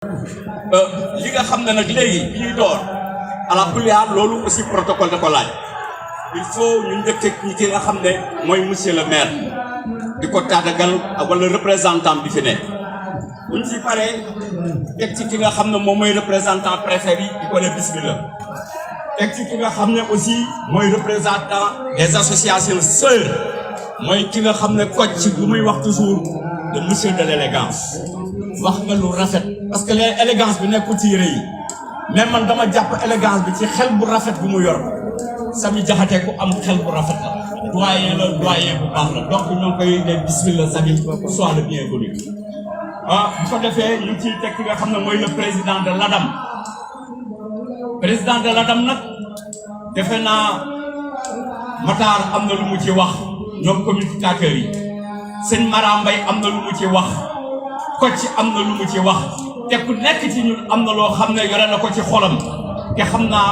li nga xam ne nag léegi bi ñuy door à la plupart loolu aussi protocole da ko laaj il faut ñu njëkk ñi ki nga xam ne mooy monsieur le maire di ko tàggal wala représentant bi fi ne bu ñu fi paree teg ci ki nga xam ne moom mooy représentant préfet bi di ko ne bismillah teg ci ki nga xam ne aussi mooy représentant des associations sœurs mooy ki nga xam ne coach ci lu muy wax toujours de monsieur de l'élégance wax nga lu rafet parce que l'élégance bi nekkul ci yére yi mais man dama jàpp élégance bi ci xel bu rafet bu mu yor Samy Diakhaté ku am xel bu rafet la doyen bu baax la donc ñoo koy ne bismillah Samy soit le bienvenu bu ko defee ñu ciy teg ki nga xam ne mooy le président de l'ADAM nag defe naa Matar am na lu mu ci wax ñoom communicateurs yi sëñ Mara Mbaye am na lu mu ci wax Kocc am na lu mu ci wax te ku nekk ci ñun am na loo xam ne yore na ko ci xolam te xam naa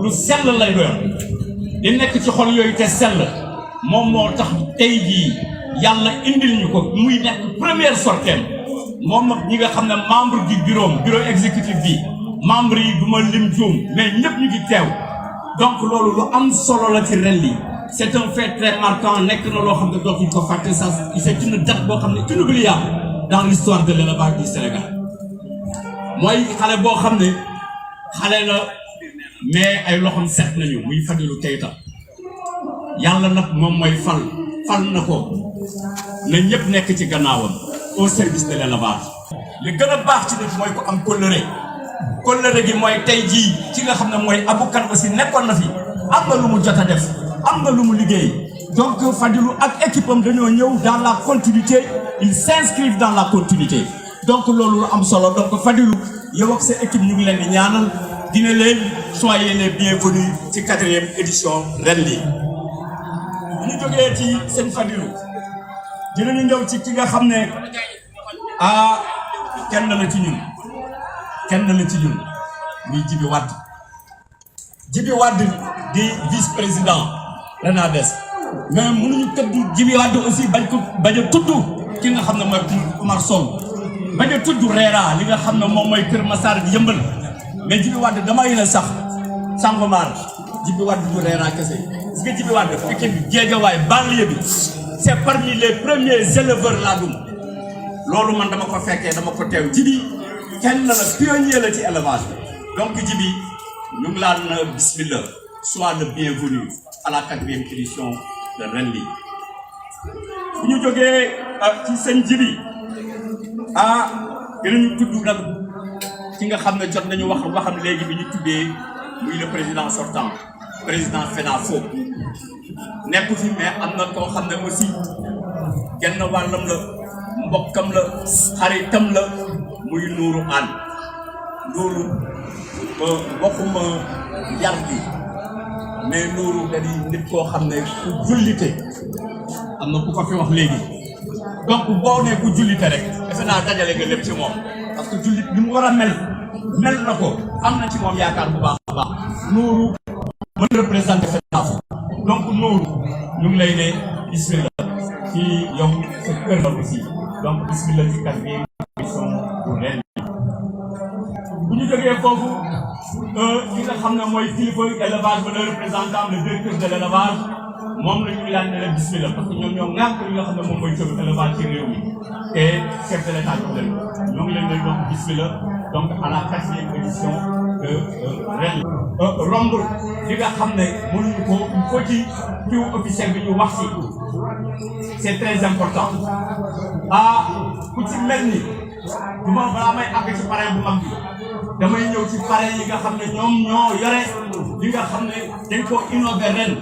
lu sell lay doon di nekk ci xol yooyu te sell moom moo tax tey jii yàlla indil ñu ko muy nekk première sortie moom nag ñi nga xam ne membre du bureau exécutif bi membre yi du ma lim juum mais ñëpp ñu ngi teew donc loolu lu am solo la ci ren li c'est un fait très marquant nekk na loo xam ne dootuñu ko fàtte ça c'est une date boo xam ne inoubliable dans l'histoire de l'élevage du Sénégal mooy xale boo xam ne xale la mais ay loxoom set nañu muy Fadilou Keita yàlla nag moom mooy fal na ko na ñëpp nekk ci gannaawam au service de l'élevage li gën a baax ci def mooy ko am kóllëre gi mooy tey jii ci nga xam ne mooy Abou Kane aussi nekkoon na fi am na lu mu jot a def am na lu mu liggéey donc Fadilou ak équipe am dañoo ñëw dans la continuité ils s'inscrivent dans la continuité donc loolu lu am solo donc Fadilou yow ak sa équipe ñu ngi leen di ñaanal dina leen soyez les bienvenus ci 4e édition ren li bu ñu jógee ci seen Fadilou dinañu ñëw ci ki nga xam ne kenn la ci ñun muy Djibi Wade di vice-président RENADES mais mënuñu tëdd Djibi Wade aussi bañ a tudd ki nga xam ne mooy Oumar Sow bañ a tudd Reera li nga xam ne moom mooy Kër Massar bi Yëmbal mais Djibi Wade damay ne sax Sangomar Djibi Wade du Reera kese parce que Djibi Wade fekkee bi Guédiawaye banlieue bi c'est parmi les premiers éleveurs laadum loolu man dama ko fekkee dama ko teew Djibi kenn la pionnier la ci élevage donc Djibi ñu ngi laan bismillah sois le bienvenu à la 4e édition de ren li bu ñu jógee ci seen Djibi dinañu tudd nag ki nga xam ne jot nañu waxam léegi bi ñu tuddee muy le président sortant président FENAFO nekku fi mais am na koo xam ne aussi genn wàllam la mbokkam la xaritam la muy Nourou Anne Nourou bokkuma yar bi mais Nourou da di nit koo xam ne ku jullite am na ku ko fi wax léegi donc boo nee ku jullite rek defe naa dajale nga lépp ci moom parce que jullit ni mu war a mel na ko am na ci moom yaakaar bu baax a baax Nourou mën représenter FENAFO donc Nourou ñu ngi lay ne bismillah ci yow sa kër la aussi donc bismillah ci 4e édition pour ren bu ñu jógee foofu ki nga xam ne mooy kilifa élevage ba le représentant le directeur de l'élevage moom la ñu laan ne leen bismillah parce que ñoom ñoo ŋànk li nga xam ne moom mooy cëru élevage ci réew mi te chef de l'état jox leen ñoo ngi leen lay donc bismillah donc à la 4e édition de ren romb li nga xam ne mënuñu ko il faut ci kiw officiel bi ñu wax ci c'est très important ku ci mel ni du ma balaa may àgg ci parrain bu mag bi damay ñëw ci parrain yi nga xam ne ñoom ñoo yore li nga xam ne dañ ko innové ren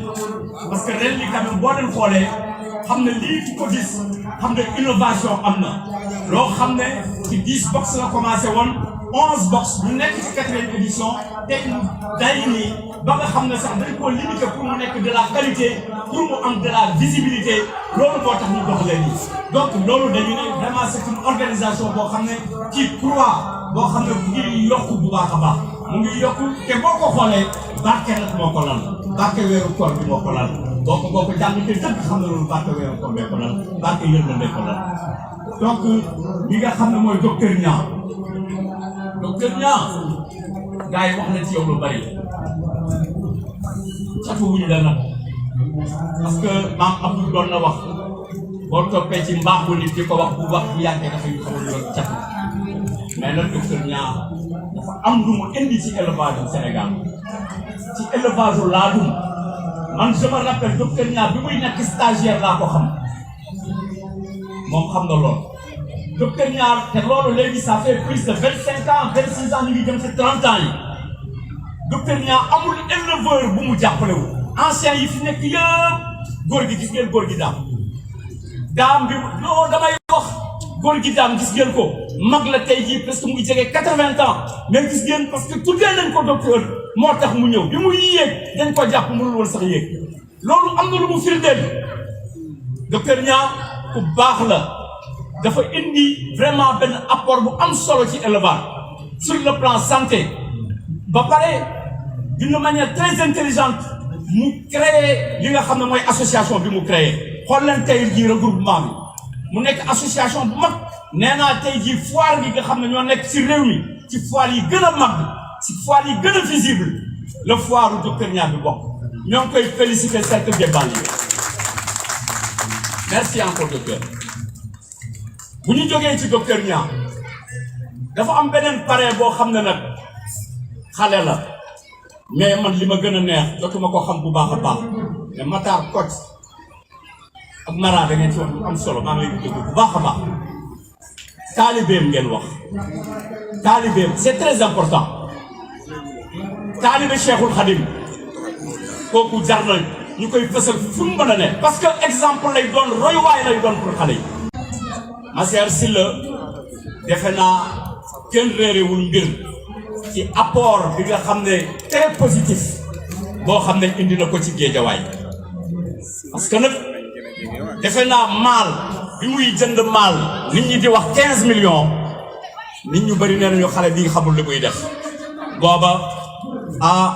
parce que ren li quand même boo leen xoolee xam ne lii ci ko gis xam ne innovation am na loo xam ne ci 10 box la commencé woon 11 box ñu nekk ci 4e édition te day nii ba nga xam ne sax dañ koo limité pour mu nekk de la qualité pour mu am de la visibilité loolu moo tax ñu dox leen nii donc loolu dañu ne vraiment c'est une organisation boo xam ne ci croix boo xam ne mu ngi yokku bu baax a baax mu ngi yokku te boo ko xoolee barke nag moo ko lal barke weeru koor bi moo ko lal donc boo ko jàng te dëgg xam ne loolu barke weeru koor bee ko lal barke yërmande ko lal donc li nga xam ne mooy docteur Niang docteur Niang gars yi wax na ci yow lu bari catu wuñu la nag parce que maam Abdou doon na wax boo toppee ci mbaaxu nit di ko wax bu wax bu yàggee dafay xamul yoon catu mais nag docteur Niang dafa am lu mu indi ci élevage du Sénégal ci élevage u laadum man je me rappelle docteur Niang bi muy nekk stagiaire laa ko xam moom xam na loolu docteur Niang te loolu léegi ça fait plus de 25 ans 26 ans ñu ngi jëm ci 30 ans yi docteur Niang amul éleveur bu mu jàppale wu anciens yi fi nekk yëpp góor gi gis ngeen góor gi daam bi non damay wax góor gi daam gis ngeen ko mag la tey jii presque mu ngi jege 80 ans mais gis ngeen parce que tuddee nañ ko docteur moo tax mu ñëw bi muy yéeg dañ ko jàpp mënul woon sax yéeg loolu am na lu mu firndeel docteur Niang ku baax la dafa indi vraiment benn apport bu am solo ci élevage sur le plan santé ba pare d'une manière très intelligente mu créé li nga xam ne mooy association bi mu créé xool leen tey jii regroupement bi mu nekk association bu mag nee naa tey jii foire bi nga xam ne ñoo nekk ci réew mi ci foire yi gën a mag ci foire yi gën a visible le foire u docteur Niang bi bokk ñoo ngi koy féliciter cercle des banlieues merci encore docteur bu ñu jógee ci docteur Niang dafa am beneen pare boo xam ne nag xale la mais man li ma gën a neex jotuma ko xam bu baax a baax mais Matar Kocc ak Mara da ngeen ci wax lu am solo maa ngi lay déglu bu baax a baax taalibeem ngeen wax taalibeem c'est très important taalibe Cheikhul Khadim kooku jar na ñu koy fësal fu mu mën a ne parce que exemple lay doon royuwaay lay doon pour xale yi Massaer Sylla defe naa kenn réerewul mbir ci apport bi nga xam ne très positif boo xam ne indi na ko ci Géejawaay parce que nag defe naa maal bi muy jënd maal nit ñi di wax 15 millions nit ñu bëri nee nañu xale bi xamul li muy def booba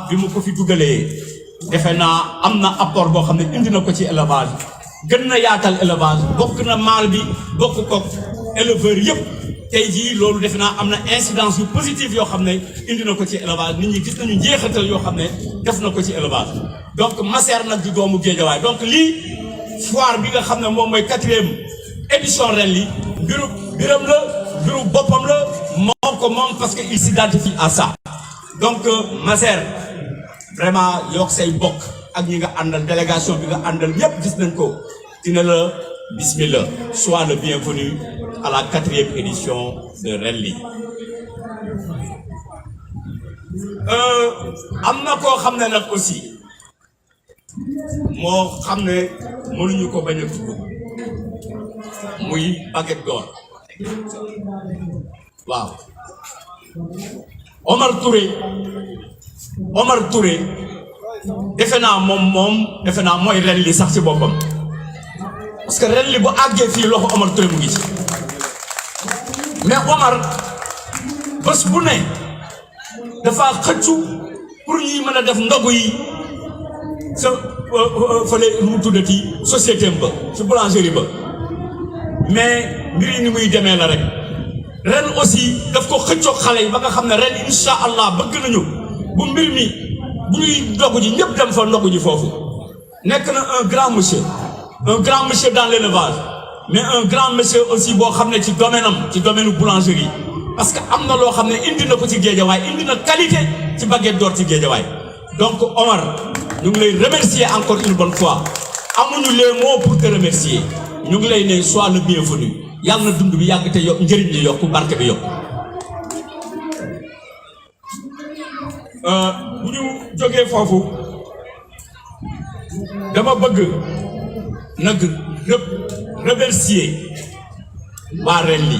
bi mu ko fi dugalee defe naa am na apport boo xam ne indi na ko ci élevage gën na yaatal élevage bokk na maal bi bokk ko éleveur yëpp tey jii loolu defe naa am na incidence yu positive yoo xam ne indi na ko ci élevage nit ñi gis nañu njeexital yoo xam ne def na ko ci élevage donc Massaer nag di doomu Géejawaay donc lii foire bi nga xam ne moom mooy 4e édition ren li biram la mbiru boppam la moom ko moom parce que il s'identifie à ça donc Massaer vraiment yokk say bokk ak ñi nga àndal délégation bi nga àndal ñëpp gis nañ ko dina la bismillah sois le bienvenu à la 4e édition de ren li am na koo xam ne nag aussi moo xam ne mënuñu ko bañ a tudd muy Baguette d'Or waaw Omar Touré defe naa defe naa mooy ren li sax ci boppam parce que ren li bu àggee fii loxo Omar Touré mu ngi ci mais Omar bés bu ne dafa xëccu pour ñuy mën a def ndogu yi sa fële mu tuddati société ba ci boulangerie ba mais mbir yi ni muy demee la rek ren aussi daf ko xëccoog xale yi ba nga xam ne ren insha allah bëgg nañu bu mbir mi bu ñuy ndogu ji ñëpp dem fa ndogu ji foofu nekk na un grand monsieur dans l'élevage mais un grand monsieur aussi boo xam ne ci domaine boulangerie parce que am na loo xam ne indi na ko ci Géejawaay indi na qualité ci Baguette d'Or ci Géejawaay donc Omar ñu ngi lay remercier encore une bonne fois amuñu les mots pour te remercier ñu ngi lay ne sois le bienvenu yàlla na dund bi yàgg te yokk njëriñ li yokk barke bi yokk bu ñu jógee foofu dama bëgg nag remercier waa ren li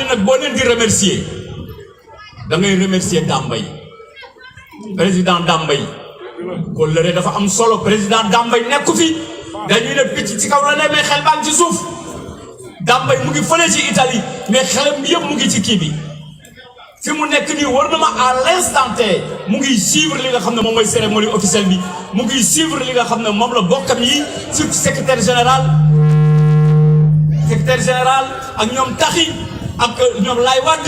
nag boo leen di remercier da ngay remercier Dambay président Dambay kóllëre dafa am solo président Dambay nekku fi dañuy ne picc ci kaw la ne mais xel baa ngi ci suuf Dambay mu ngi fële ci Italie mais xelam yëpp mu ngi ci kii bi fi mu nekk nii war na ma à l'instant T mu ngi suivre li nga xam ne moom mooy cérémonie officielle bi mu ngi suivre li nga xam ne moom la bokkam yi surtout secrétaire général ak ñoom Taxi ak ñoom Laay Wàdd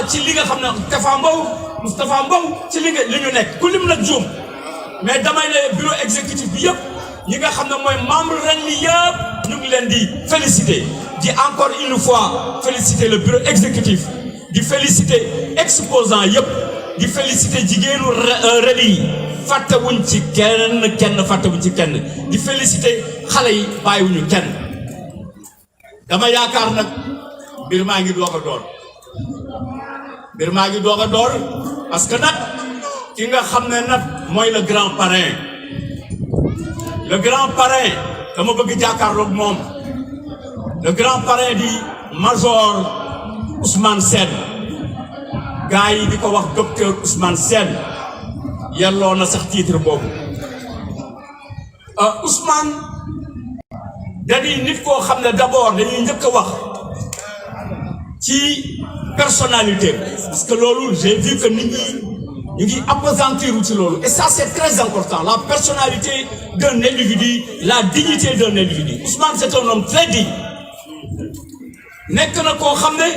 ci li nga xam ne Moustapha Mbow ci li ñu nekk ku lim nag juum mais damay ne bureau exécutif bi yëpp ñi nga xam ne mooy membre ren li yëpp ñu ngi leen di féliciter di encore une fois féliciter le bureau exécutif di féliciter exposants yëpp di féliciter jigéenu ren yi fàttewuñ ci kenn fàttewuñ ci kenn di féliciter xale yi bàyyiwuñu kenn dama yaakaar nag mbir maa ngi doog a door parce que nag ki nga xam ne nag mooy le grand parrain dama bëgg jàkkaarloog moom le grand parrain di major Ousmane Sène gars yi di ko wax docteur Ousmane Sène yelloo na sax titre boobu Ousmane dañuy nit koo xam ne d'abord dañuy njëkk a wax ci personnalité parce que loolu j'ai vu que nit ñi ñu ngi appesantir ci loolu et ça c'est très important la personnalité d'un individu la dignité d'un individu Ousmane c'est un homme très digne nekk na koo xam ne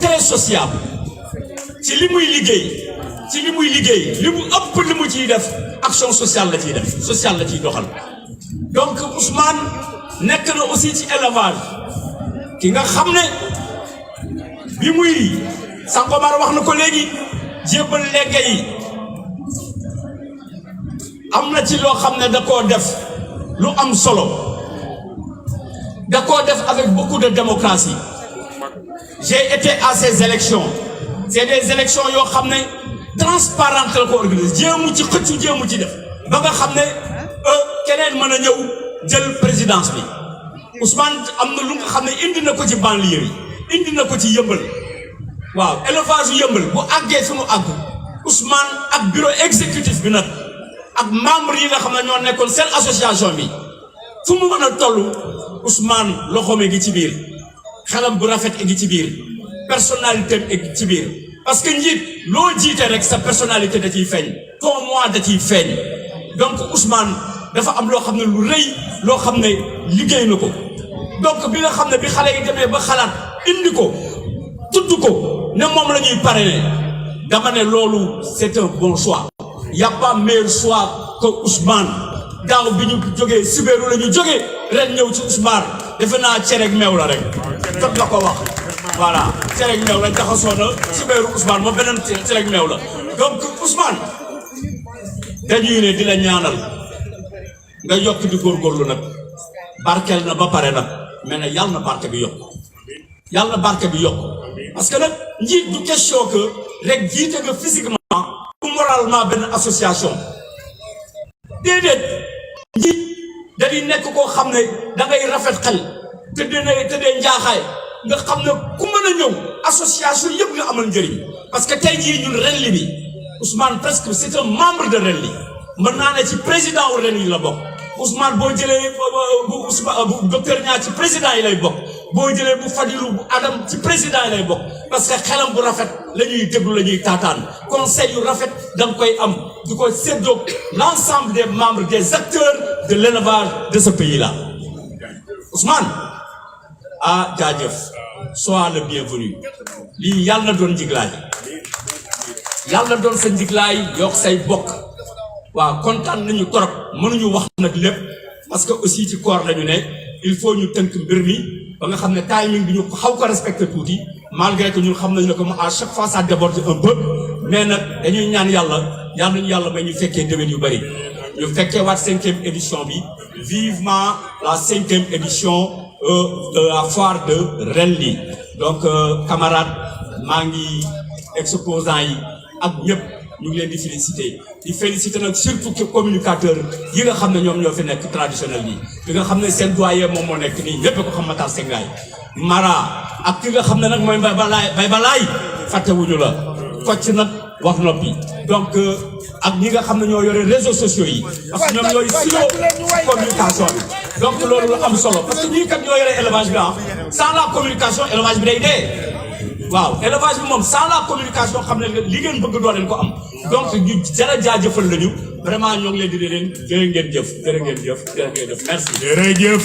très sociable ci li muy liggéey li mu ëpp li mu ciy def action sociale la ciy doxal donc Ousmane nekk na aussi ci élevage ki nga xam ne bi muy Sangomar wax na ko léegi jébbal legge yi am na ci loo xam ne da koo def lu am solo da koo def avec beaucoup de démocratie j'ai été à ces élections c'est des élections yoo xam ne transparentes la ko organisé jéemu ci xëccu jéemu ci def ba nga xam ne keneen mën a ñëw jël présidence bi Ousmane am na lu nga xam ne indi na ko ci banlieue yi indi na ko ci yëmbal waaw élevage yu yëmbal bu àggee fi mu àgg Ousmane ak bureau exécutif bi nag ak membre yi nga xam ne ñoo nekkoon seen association bi fu mu mën a toll Ousmane loxoom gi ci biir xelam bu rafet gi ci biir personnalité gi ci biir parce que njiit loo jiite rek sa personnalité da ciy feeñ ton moi da ciy feeñ donc Ousmane dafa am loo xam ne lu rëy loo xam ne liggéey na ko donc bi nga xam ne bi xale yi demee ba xalaat indi ko tudd ko ne moom la ñuy parrainer dama ne loolu c'est un bon choix y a pas meilleur choix que Ousmane daaw bi ñu jógee Sibéru la ñu jógee ren ñëw ci Ousmane defe naa cereeg meew la rek tot la ko wax voilà cereeg meew la jaxasoo na Sibéru Ousmane moom beneen cereeg meew la donc Ousmane dañuy ne di la ñaanal nga yokk di góorgóorlu nag barkeel na ba pare nag mais nag yàlla na barke bi yokk parce que nag njiit du question que rek jiite nga physiquement ou moralement benn association déedéet njiit dañuy nekk koo xam ne da ngay rafet xel tëddee njaaxaay nga xam ne ku mën a ñëw association yëpp nga amal njëriñ parce que tey jii ñun Renli bi Ousmane presque c'est un membre de Renli mën naa ne ci président wu Renli la bokk Ousmane boo jëlee bu docteur Niang ci président yi lay bokk boo jëlee bu Fadilou bu Adam ci président yi lay bokk parce que xelam bu rafet la ñuy déglu la ñuy taataan conseil yu rafet da nga koy am di ko séddoo l'ensemble des membres des acteurs de l'élevage de ce pays-là Ousmane jaajëf sois le bienvenu lii yàlla na doon njiglaay yàlla na doon sa njiglaay yokk say bokk waaw kontaan nañu torop mënuñu wax nag lépp parce que aussi ci koor lañu ne il faut ñu tënk mbir mi ba nga xam ne timing bi ñu xaw ko respecté tuuti malgré que ñun xam nañu ne que à chaque fois ça déborde un peu mais nag dañuy ñaan yàlla nañu yàlla may ñu fekkee déwén yu bëri ñu fekkee waat 5e édition bi vivement la 5e édition de la foire de Renli donc camarades maa ngi exposants yi ak ñëpp ñu ngi leen di féliciter nag surtout que communicateur yi nga xam ne ñoom ñoo fi nekk traditionnel yi bi nga xam ne seen doyen moom moo nekk nii ñëpp ko xam Matar Sengaay Mara ak ki nga xam ne nag mooy bay balaay fàttewuñu la Kocc nag wax noppi donc ak ñi nga xam ne ñoo yore réseaux sociaux yi parce que ñoom ñooy silo communication bi donc loolu lu am solo parce que ñii kat ñoo yore élevage bi sans la communication élevage bi day dee waaw élevage bi moom sans la communication xam ne li ngeen bëgg doo leen ko am donc ñu jara jaajëfal lañu vraiment ñoo ngi leen di leen jërë ngeen jëf merci. jërëjëf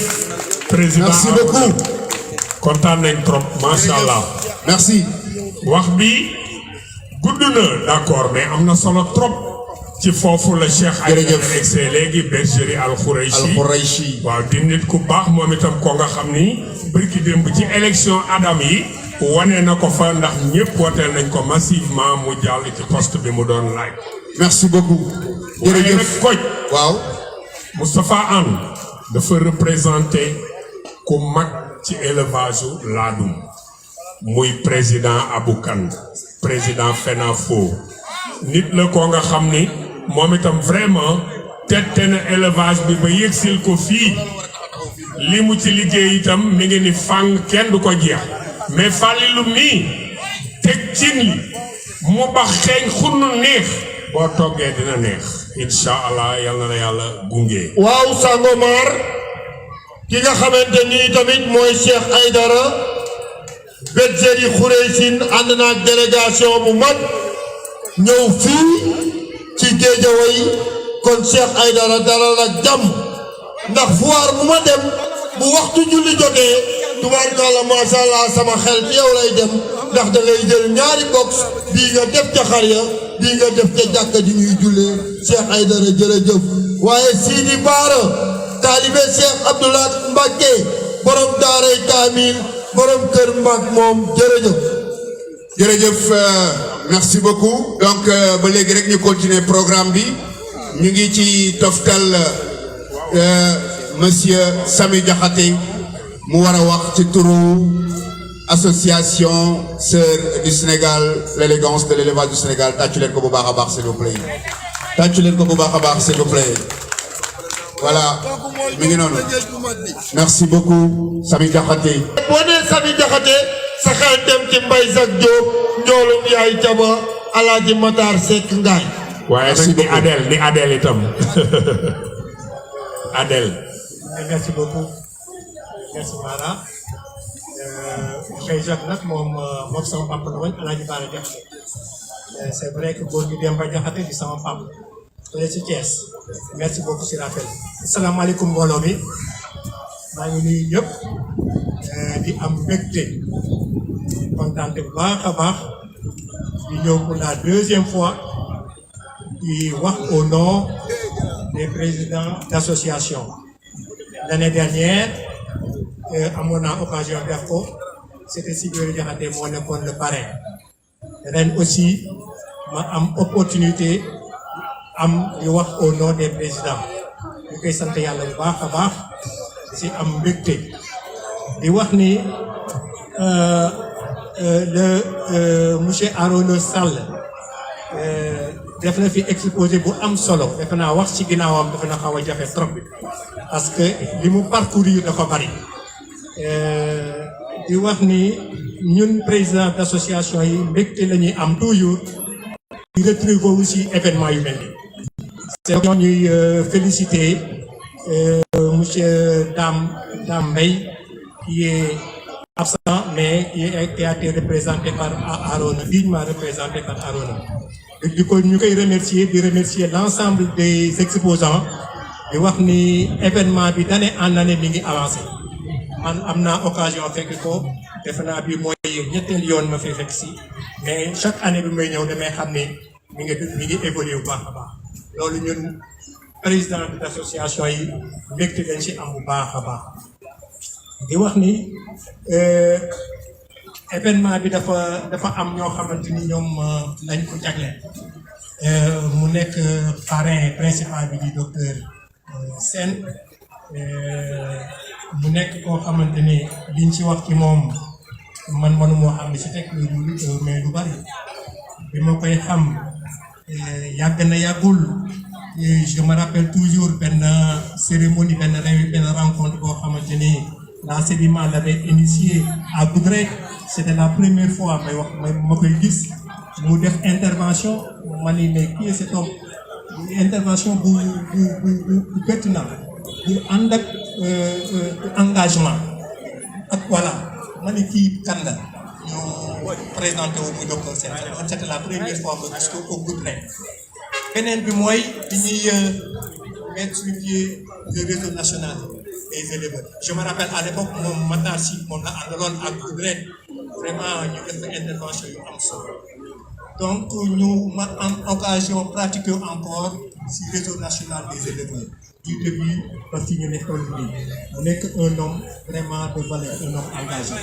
président merci beaucoup kontaan nañ trop macha allah. merci. wax bi gudd na d'accord mais am na solo trop ci foofu la Cheikh Aïdara egsee léegi bergerie Al Khoureychi waaw di nit ku baax moom itam ko nga xam ni bërki démb ci élection Adam yi wane na ko fa ndax ñëpp wooteel nañ ko massivement mu jàll ci poste bi mu doon laaj. merci beaucoup. jërëjëf Koj. waaw. Moustapha Anne dafa représenté ku mag ci élevage laadum muy président Abou Kane président FENAFO nit la ko nga xam ni moom itam vraiment tette na élevage bi ba yëgsil ko fii li mu ci liggéey itam mi ngi ni fàng kenn du ko jeex mais Fallilou mii teg cin li mu ba xeeñ xunnu neex boo toggee dina neex incha allah yal na la yàlla gunge. waaw Sangomar ki nga xamante ni tamit mooy Cheikh Aïdara bergerie Khoureychi ànd na ak délégation bu mag ñëw fii ci Guédiawaye kon Cheikh Aïdara dalal ak jàmm ndax foire bu ma dem bu waxtu julli jotee tubaarkalla macha allah sama xel ci yow lay dem ndax da ngay jël ñaari box bii nga def ca xar ya bii nga def ca jàkka ji ñuy jullee Cheikh Aïdara jërëjëf waaye Sidi Baara taalibe Cheikh Abdoulaye Mbacké borom daaray kaamil borom kër mag moom jërëjëf. jërëjëf merci beaucoup donc ba léegi rek ñu continuer programme bi ñu ngi ci toftal monsieur Samy Diakhaté mu war a wax ci turu association Sœurs du Sénégal l'élégance de l'élevage du Sénégal tàccu leen ko bu baax a baax s'il vous plaît tàccu leen ko bu baax a baax s'il vous plaît voilà mi ngi noonu merci beaucoup Samy Diakhaté. boo nee Samy Diakhaté sa xel dem ci Mbaye Jacques Diop njoolum yaay Jaba Alaaji Matar Seck Ngaay. waaye nag ni Adèle itam Adèle. merci beaucoup merci Mara Mbaye Jacques nag moom sama papa la woon Alaaji Bara Diakhaté c'est vrai que góor gi Demba Diakhaté di sama papa fële ci Thiès merci beaucoup si rappel. asalaamaaleykum mbooloo mi maa ngi nuyu ñëpp di am mbégte kontaan bu baax a baax di ñëw pour la deuxième fois di wax au nom des présidents d'association. L'année dernière amoon naa occasion def ko c'était Sidibé Diakhaté moo nekkoon le parrain ren aussi ma am opportunité am di wax au nom des présidents ñu koy sant yàlla bu baax a baax si am mbégte di wax ni le monsieur Arona Sall def na fi exposé bu am solo defe naa wax ci ginnaawam dafa na xaw a jafe trop parce que li mu parcourir dafa bari di wax ni ñun président d'association yi mbégte la ñuy am toujours di retrouver aussi événement yu mel ni c'est ñuy féliciter monsieur Dame Mbaye qui est absent mais qui a été représenté par Arona, dignement représenté par Arona. Du coup, nous remercier l'ensemble des exposants di wax ni événement bi d'année en année mi ngi avancé man am naa occasion fekk ko defe naa bi mooy ñetteel yoon ma fi fekk si mais chaque année bi may ñëw damay xam ni mi ngi évoluer bu baax a baax loolu ñun président de l'association yi mbégte dañ ci am bu baax a baax di wax ni événement bi dafa am ñoo xamante ni ñoom lañ ko jagleel mu nekk parrain principal bi di docteur Sène mu nekk koo xamante ni liñ ci wax ci moom man moo xam ne ci teg mais lu bari bi ma koy xam yàgg na yàggul je me rappelle toujours benn cérémonie benn rencontre boo xamante ni l'enseignement l'avait initié à Goudrec c'était la première fois may wax ma koy gis mu def intervention ma ni mais qui est cet homme intervention bu pertinent bu ànd ak engagement ak voilà ma ni kii kan la ñu présenté wu muy docteur Sène c'était la première fois ma gis ko au Goudrec beneen bi mooy bi ñuy mettre sur pied le réseau national des éleveurs je me rappelle à l'époque moom Matar Sy moom la àndaloon ak Goudrec vraiment ñu def intervention yu am solo donc ñu ma am occasion pratiquer encore si réseau national des éleveurs du début ba fi ñu nekkoon nii mu nekk un homme vraiment de valeur un homme engagé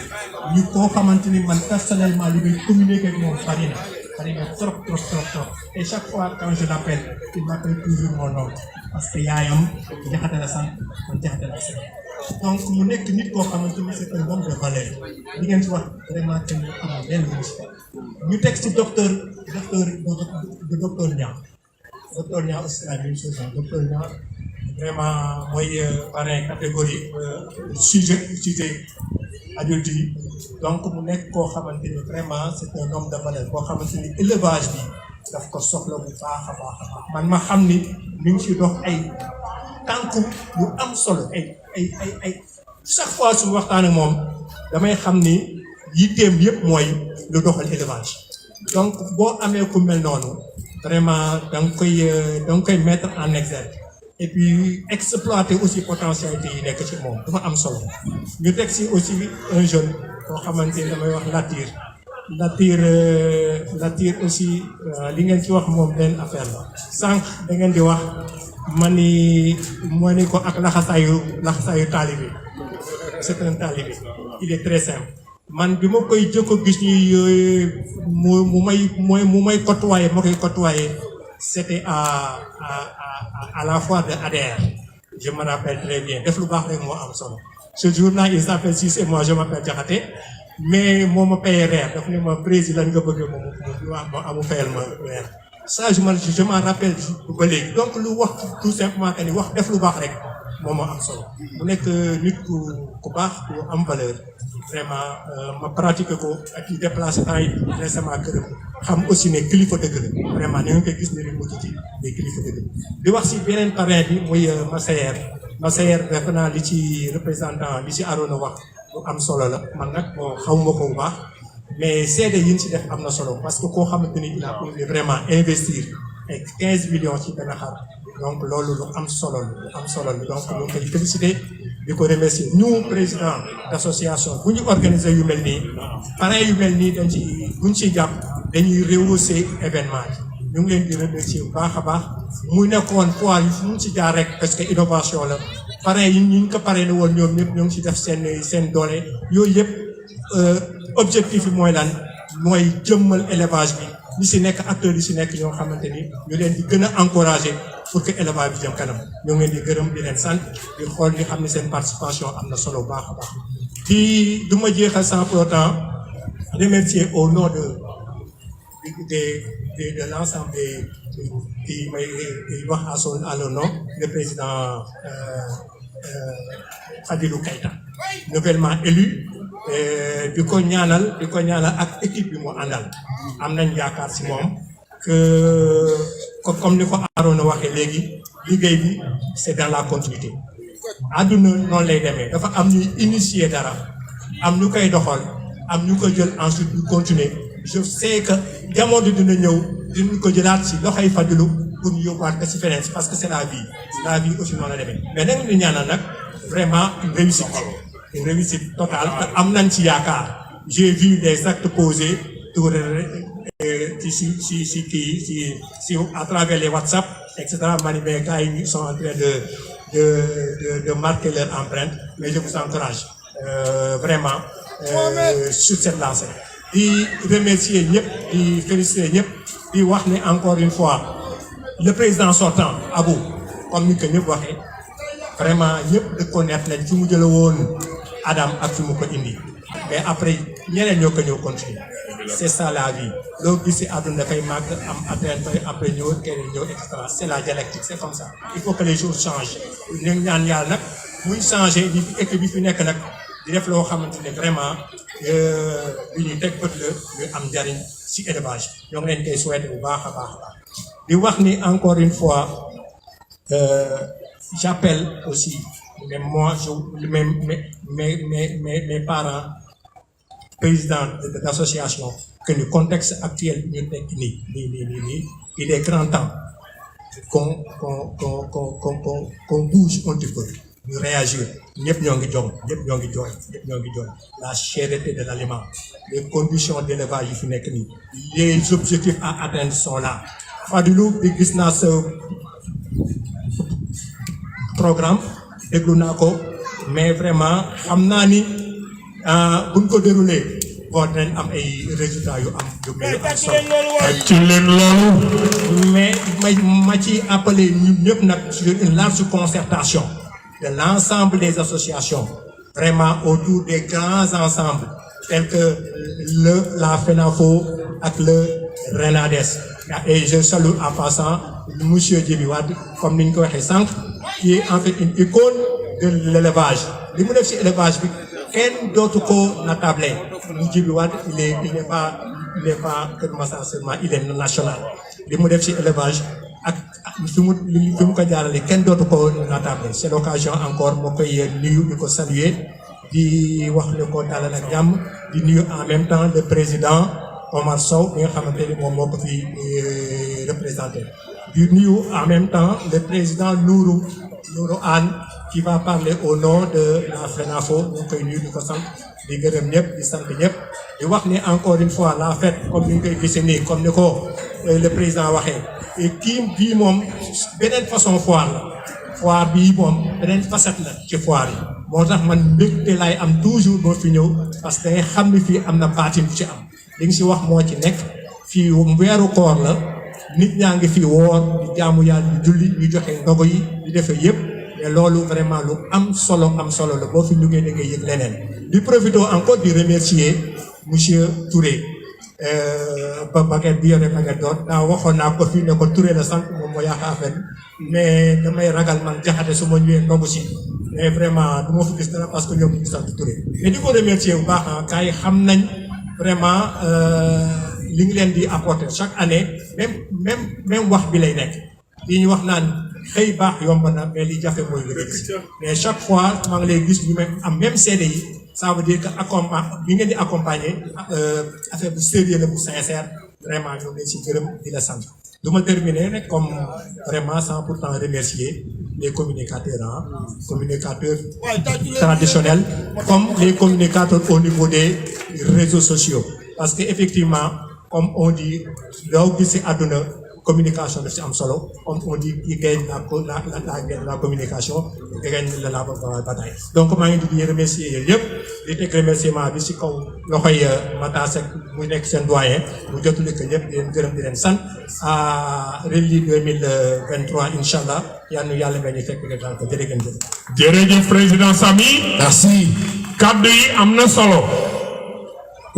ñu koo xamante ni man personnellement li muy communiquer ak moom bari na trop et chaque fois quand je l'appelle il m'appelle toujours mon nom parce que yaayam Jaxate la sant man Jaxate la sant donc mu nekk nit koo xamante ni c'est un homme de valeur li ngeen ci wax vraiment que ñu amul lenn lu ñu teg ci docteur Niang docteur Niang aussi la même chose docteur Niang vraiment mooy parrain catégorie sujet adulte yi donc mu nekk koo xamante ni vraiment c'est un homme de valeur koo xamante ni élevage bi daf ko soxla bu baax a baax man ma xam ni mi ngi ci dox ay tànku yu am solo ay chaque fois suñu waxtaan ak moom damay xam ni yitteem yëpp mooy lu doxal élevage donc boo amee ku mel noonu vraiment da nga koy mettre en exergue et puis exploiter aussi potentialité yi nekk ci moom dafa am solo ñu teg si aussi un jeune koo xamante ni damay wax Latir aussi li ngeen ci wax moom benn affaire la sànq da ngeen di wax ma ni ko ak laxasaayu taalibe c'est un talibé il est très simple man bi ma koy jëkko gis ñuy mu may côtoyer ma koy côtoyer c'était à la foire de ADR je me rappelle très bien def lu baax rek moo am solo ce jour-là il s'appelle Ciss et moi je m'appelle Diakhaté mais moo ma payé reer daf ne ma président nga bëgg ma amu fayal ma reer ça je m'en rappelle ba léegi donc lu wax tout simplement que ni wax def lu baax rek moom moo am solo mu nekk nit ku baax ku am valeur vraiment ma pratiquer ko ak i déplacé temps yi récemment këram xam aussi ne kilifa dëgg la vraiment ni nga koy gis ne li mu ci des kilifa dëgg di wax si beneen parrain bi muy Massayer defe naa li ci représentant li ci Arona wax lu am solo la man nag bon xawma ko bu baax mais seede yi ñu ci def am na solo parce que koo xamante ni il a pu vraiment investir ay 15 millions ci benn xar donc loolu lu am solo la donc ñu ngi koy féliciter di ko remercier ñu président d'association bu ñu organiser yu mel nii parrain yu mel nii buñ ci jàpp dañuy rehausser événement bi ñu ngi leen di remercier bu baax a baax muy nekkoon foire yi fu mu ci jaar rek parce que innovation la parrain yi ñu ko parrainé woon ñoom ñëpp ñoo ngi ci def seen doole yooyu yëpp objectif bi mooy lan mooy jëmmal élevage bi ñi si nekk acteurs yi si nekk ñoo xamante ni ñu leen di gën a encourager pour que élevage bi jëm kanam ñoo ngi leen di gërëm di leen sant di xool ñu xam ne seen participation am na solo baax a baax du ma jeexal sans pour autant remercier au nom de l'ensemble des may wax à leur nom le président Fadilou Keïta nouvellement élu di ko ñaanal ak équipe bi mu àndal am nañ yaakaar si moom que comme ni ko Arona waxee léegi liggéey bi c'est dans la continuité àdduna noonu lay demee dafa am ñuy initier dara am ñu koy doxal am ñu koy jël ensuite ñu continuer je sais que jamono dina ñëw dinañ ko jëlaat si loxoy Fadilou pour ñu yóbbuwaat ko si feneen parce que c'est la vie aussi noonu la demee mais nag ñu ñaanal nag vraiment une réussite totale te am nañ ci yaakaar j'ai vu les actes posés tout si à travers les WhatsApp etc. mais gars yi ils sont en train de marquer leur empreinte mais je vous encourage vraiment sur cette lancée di remercier ñëpp di féliciter ñëpp di wax ne encore une fois le président sortant Abou comme ni ko ñëpp waxee vraiment ñëpp de connaître nañ fi mu jële woon Adam ak fi mu ko indi mais après ñeneen ñoo ko ñëw continuer c'est ça la vie loo gis si àdduna dafay màgg am après ñëw keneen ñëw et cetera c'est la dialectique c'est comme ça il faut que les choses changent ñu ñaan yàlla nag muy changer di équipe bi fi nekk nag di def loo xamante ne vraiment li ñuy teg bët la ñu am njariñ si élevage ñoo ngi leen koy souhaiter bu baax a baax a baax di wax ni encore une fois j'appelle aussi mais moi mes parents présidents de l'association que le contexte actuel ñu nekk nii il est grand temps qu'on bouge un petit peu ñu réagir ñëpp ñoo ngi jom ñëpp ñoo ngi jooy ñëpp ñoo ngi jooy la cherté de l'aliment les conditions d'élevage yi fi nekk nii les objectifs à atteindre sont là Fadilou bi gis naa sa programme déglu naa ko mais vraiment xam naa ni buñ ko déroulé bon dinañ am ay résultats yu am solo ci leen loolu mais ma ci appelé ñun ñëpp nag sur une large concertation de l'ensemble des associations vraiment autour des grands ensembles tels que la FENAFO ak le RENADES et je salue en passant monsieur Djibi Wade comme ni ñu ko waxee sànq qui est en fait une icône de l'élevage li mu def ci élevage bi kenn dootu ko natable mu Djibi Wade il est pas Kër Massar seulement il est national li mu def ci élevage ak fi mu ko jaarale kenn dootu ko natable c'est l'occasion encore moo koy nuyu di ko saluer di wax ne ko dalal ak jàmm di nuyu en même temps le président Omar Sow bi nga xamante ni moom moo ko fi représenté di nuyu en même temps le président Nourou Anne qui va parler au nom de la FENAFO ñu koy nuyu di ko sant di gërëm ñëpp di sant ñëpp di wax ni encore une fois la fête comme ni ñu koy gisee nii comme ni ko le président waxee et kii bii moom beneen façon foire la foire bii moom beneen facette la ci foire yi moo tax man mbégte laay am toujours boo fi ñëw parce que dangay xam ni fii am na baatin bu ci am li nga si wax moo ci nekk fii weeru koor la nit ñaa ngi fii woor di jaamu yàlla di julli ñu joxe ndogo yi di defee yëpp mais loolu vraiment lu am solo la boo fi duggee da ngay yëg leneen di profiter encore di remercier monsieur Touré ba baguette bi yore baguette doon daa waxoon naa ko fii ne ko Touré la sant moom moo yàq affaire mais damay ragal man jaxate su ma ñëwee ndogu si mais vraiment du ma fi gis dara parce que ñoom ñu sant Touré mais di ko remercier bu baax ah kay xam nañ vraiment li ngi leen di apporter chaque année même wax bi lay nekk li ñu wax naan xëy baax yomb na mais li jafe mooy nga gis mais chaque fois maa ngi lay gis ñu am même CD yi ça veut dire que bi ngeen di accompagner affaire bu sérieux la bu sincère vraiment ñoo ngi si gërëm di la sant. du ma terminer rek comme vraiment sans pourtant remercier les communicateurs traditionnels comme les communicateurs au niveau des réseaux sociaux parce que effectivement comme on dit loo gis ci àdduna communication daf ci am solo comme on dit qui gagne la communication gagne la bataille donc maa ngi di remercier yéen yëpp di teg remerciement bi ci kaw loxoy Matar Seck mu nekk seen doyen mu jotuli ko ñëpp di leen gërëm di leen sant à Rally 2023 inchallah yal na yàlla may ñu fekk nga daal ko jërëjëf. jërëjëf président Samy. merci. kaddu yi am na solo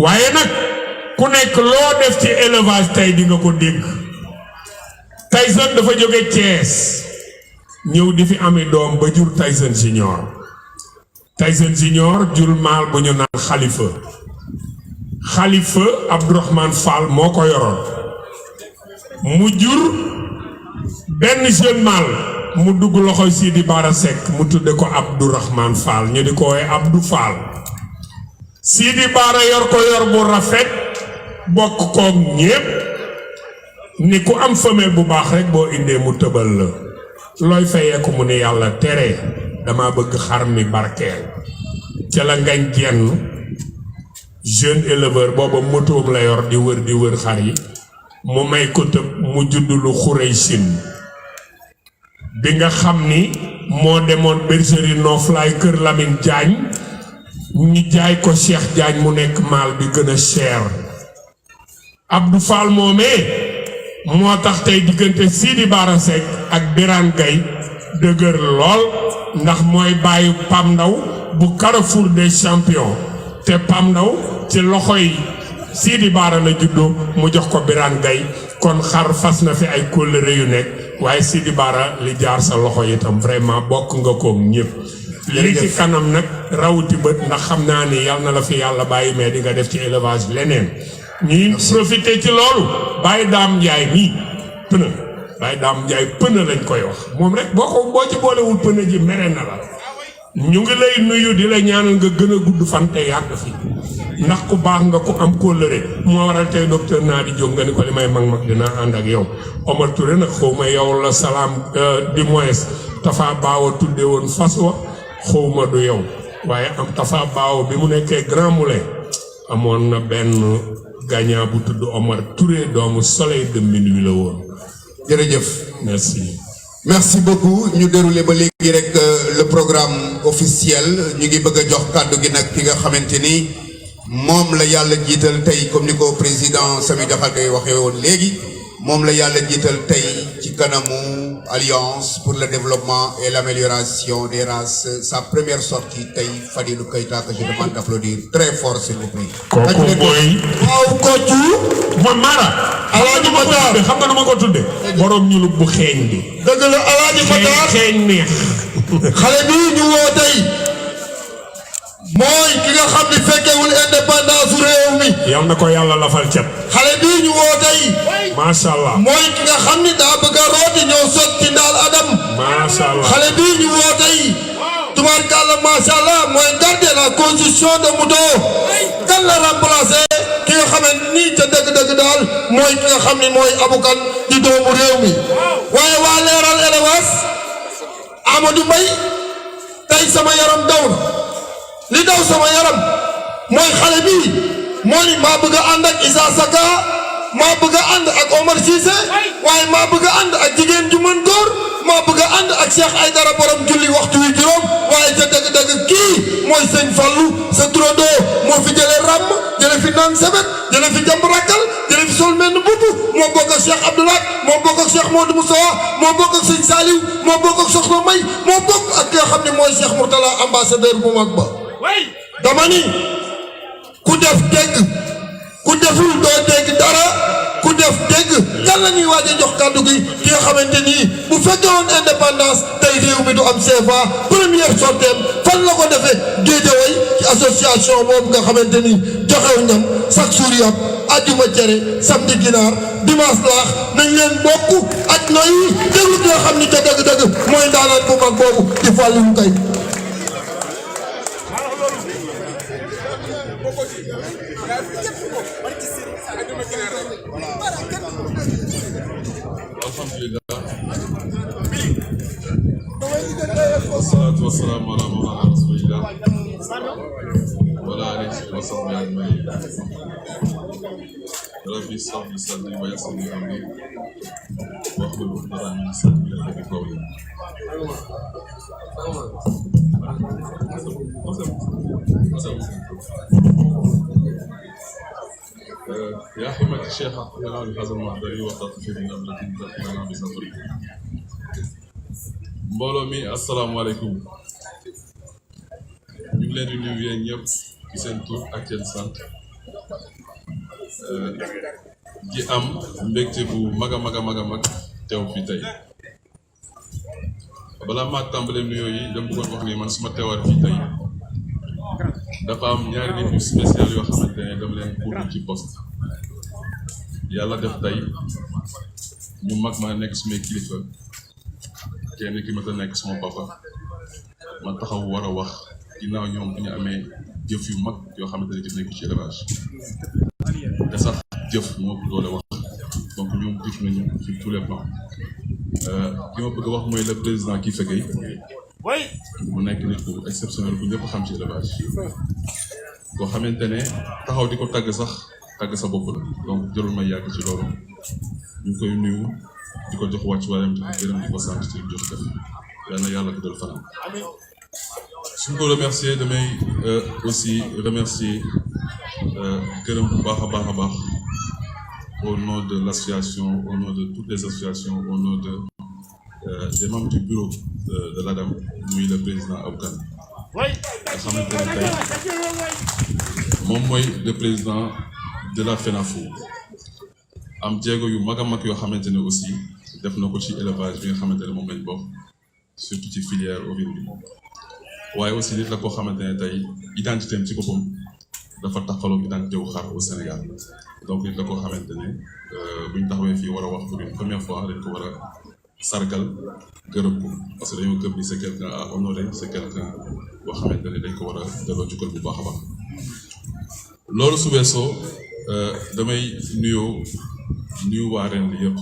waaye nag ku nekk loo def ci élevage tey di nga ko dégg. Tyson dafa jóge Thiès ñëw di fi ami doom ba jur Tyson Junior jur maal bu ñu naan Khalifa Abdourahmane Fall moo ko yoroon mu jur benn jeune maal mu dugg loxoy Sidi Bara Seck mu tudde ko Abdourahmane Fall ñu di ko woowee Abdou Fall Sidi Bara yor ko yor bu rafet bokk koog ñépp ni ku am femelle bu baax rek boo indee mu tëbal la looy fayeeku mu ni yàlla tere dama bëgg xar mi barkeel ca la ngañ jenn jeune éleveur booba motoom la yor di wër xar yi mu may ko tëb mu judd lu xurey sin bi nga xam ni moo demoon bergerie Noflaay kër Lamine Diagne ñu jaay ko Cheikh Diagne mu nekk maal bi gën a cher Abdou Fall moomee moo tax tey diggante Sidi Bara Seck ak Birane Gaye dëgër lool ndax mooy bàyyi Pam Ndaw bu Carrefour des champions te Pam Ndaw ci loxoy Sidi Bara la juddoo mu jox ko Birane Gaye kon xar fas na fi ay kóllëre yu nekk waaye Sidi Bara li jaar sa loxo itam vraiment bokk nga koog ñëpp li ci kanam nag rawuti bët ndax xam naa ni yàlla na la fi yàlla bàyyi mais di nga def ci élevage leneen ñuy profité ci loolu Baye Dame Ndiaye mii pënë Baye Dame Ndiaye pënë lañ koy wax moom rek boo ci boolewul pënë ji mere na la ñu ngi lay nuyu di la ñaanal nga gën a gudd fan te yàgg fi ndax ku baax nga ku am kóllëre moo waral tey docteur naa di jóg nga ni ko li may mag dinaa ànd ak yow Omar Touré nag xaw ma yow la salaam di moins Tafa Baawa tudde woon fas wa xawma du yow waaye am Tafa Baaw bi mu nekkee Grand Moulin amoon na benn gagnant bu tudd Omar Touré doomu Soleil de Minuit la woon. jërëjëf. merci. merci beaucoup ñu déroulé ba léegi rek le programme officiel ñu ngi bëgg a jox kàddu gi nag ki nga xamante ni moom la yàlla jiital tey comme ni ko président Samy Diakhaté waxee woon léegi moom la yàlla jiital tey ci kanamu Alliance pour le développement et l'amélioration des races sa première sortie tey Fadilou Keita que je demande d'applaudir très fort s'il vous plaît. kooku mooy. waaw kooku. man Mara. Alaaji Matar xam nga nu ma ko tudde borom ñulub bu xeeñ bi. dëgg la Alaaji Matar xeeñ neex. xale bii ñu woo tey mooy ki nga xam ni fekkewul indépendance réew mi. yal na ko yàlla lafal cat. xale bii ñu woo tey. macha allah. mooy ki nga xam ni daa bëgg a rooti ñëw sot ci ndaal Adam. macha allah. xale bii ñu woo tey. tubaarkàlla macha allah mooy garder la constitution de Mouto. kan la remplacer ki nga xamante ni ca dëgg-dëgg daal mooy ki nga xam ni mooy Abou Kane di doomu réew mi. waaye waa leeral élevage Amadou Mbaye tey sama yaram daw na li daw sama yaram mooy xale bii moo ni maa bëgg a ànd ak Issa Saka maa bëgg a ànd ak Omar Cissé waaye maa bëgg a ànd ak jigéen ju mën góor maa bëgg a ànd ak Cheikh Aïdara borom julli waxtu wi juróom waaye ca dëgg-dëgg kii mooy sëñ Fallou sa turandoo moo fi jëlee ràmm jëlee fi naan sebet jëlee fi jàmb rakkal jëlee fi sol menn bubb moo bokk ak Cheikh Abdoulaye moo bokk ak Cheikh Modou Moustapha moo bokk ak sëñ Saliou moo bokk ak Soxna May moo bokk ak ki nga xam ne mooy Cheikh Mourtala ambassadeur bu mag ba dama ni ku def dégg ku deful doo dégg dara ku def dégg kan la ñuy waaj a jox kàddu gi ki nga xamante ni bu fekkee woon indépendance tey réew mi du am CFA première sortie fan la ko defee Guédiawaye ci association boobu nga xamante ni joxew ñam chaque jour yam ajjuma cere samedi ginaar dimanche laax nañ leen bokk ak noy déglu ki nga xam ni ca dëgg-dëgg mooy ndaanaan bu mag boobu di Fallou Kay والصلاة والسلام على مولانا رسول الله وعلى آله وصحبه أجمعين ربي اشرح لي صدري ويسر لي أمري واحلل عقدة من لساني يفقهوا قولي يا حمة الشيخ أحيانا بهذا المحضر وتطفي من أمرة تأتينا بسفري mbooloo mi asalaamaaleykum ñu ngi leen di nuyu yéen ñëpp ci seen tur ak seen sant di am mbégte bu mag a mag a mag a mag teew fi tey balaa maa tàmbalee nuyoo yi dama bëggoon wax ni man suma teewaat fii tey dafa am ñaari nit yu spécial yoo xamante ne dama leen pour ci poste yàlla def tey ñu mag ma nekk sumay kilifa kenn ki ma ta nekk sama papa ma taxaw war a wax ginnaaw ñoom bu ñu amee jëf yu mag yoo xamante ne def nañ ko ci élevage te sax jëf moo ko doole wax donc ñoom jëf nañu sur tous les plans ki ma bëgg a wax mooy le président Kifa Gueye mu nekk nit ku exceptionnel bu ñëpp xam ci élevage koo xamante ne taxaw di ko tagg sax tagg sa bopp la donc jarul may yàgg ci loolu ñu ngi koy nuyu di ko jox wàcc waayam di ko gërëm di ko sant ci jox def yal na yàlla ko dal fanam su ñu ko remercier damay aussi remercier gërëm bu baax a baax a baax au nom de l'association au nom de toutes les associations au nom de des membres du bureau de l'ADAM muy le président Abou Kane nga xamante ne tey moom mooy le président de la FENAFO am jéego yu mag a mag yoo xamante ne aussi def na ko ci élevage bi nga xamante ne moom lañ bokk surtout ci filière ovine bi waaye aussi nit la koo xamante ne tey identité am ci boppam dafa taxaloog identité wu xar au Sénégal donc nit la koo xamante ne bu ñu taxawee fii war a wax pour une première fois dañ ko war a sargal gërëm ko parce que dañoo gëm ni c'est quelqu'un à honorer c'est quelqu'un boo xamante ne dañ ko war a delloo jukkal bu baax a baax loolu su weesoo damay nuyu waa ren bi yëpp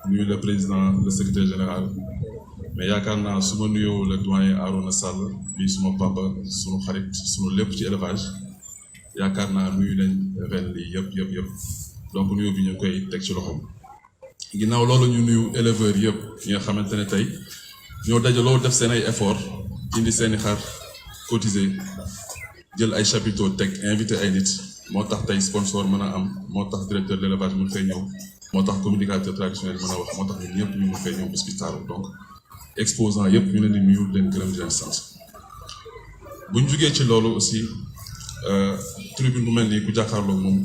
nuyu le président le secrétaire général mais yaakaar naa su ma nuyoo le doyen Arouna Sall bi suma papa sunu xarit sunu lépp ci élevage yaakaar naa nuyu nañ ren lii yëpp donc nuyoo bi ñu koy teg ci loxoom. ginnaaw loolu ñu nuyu éleveurs yëpp ñi nga xamante ne tey ñoo dajaloo def seen ay effort indi seeni xar cotiser jël ay chapiteaux teg invité ay nit moo tax tey sponsor mën a am moo tax directeur de l'élevage mun fay ñëw moo tax communicateur traditionnel mën a wax moo tax ñun ñëpp ñu mun fay ñëw hospital donc exposant yëpp ñu leen di nuyu leen gërëm di leen sant. bu ñu jugee ci loolu aussi tribune bu mel nii ku jàkkaarloo moom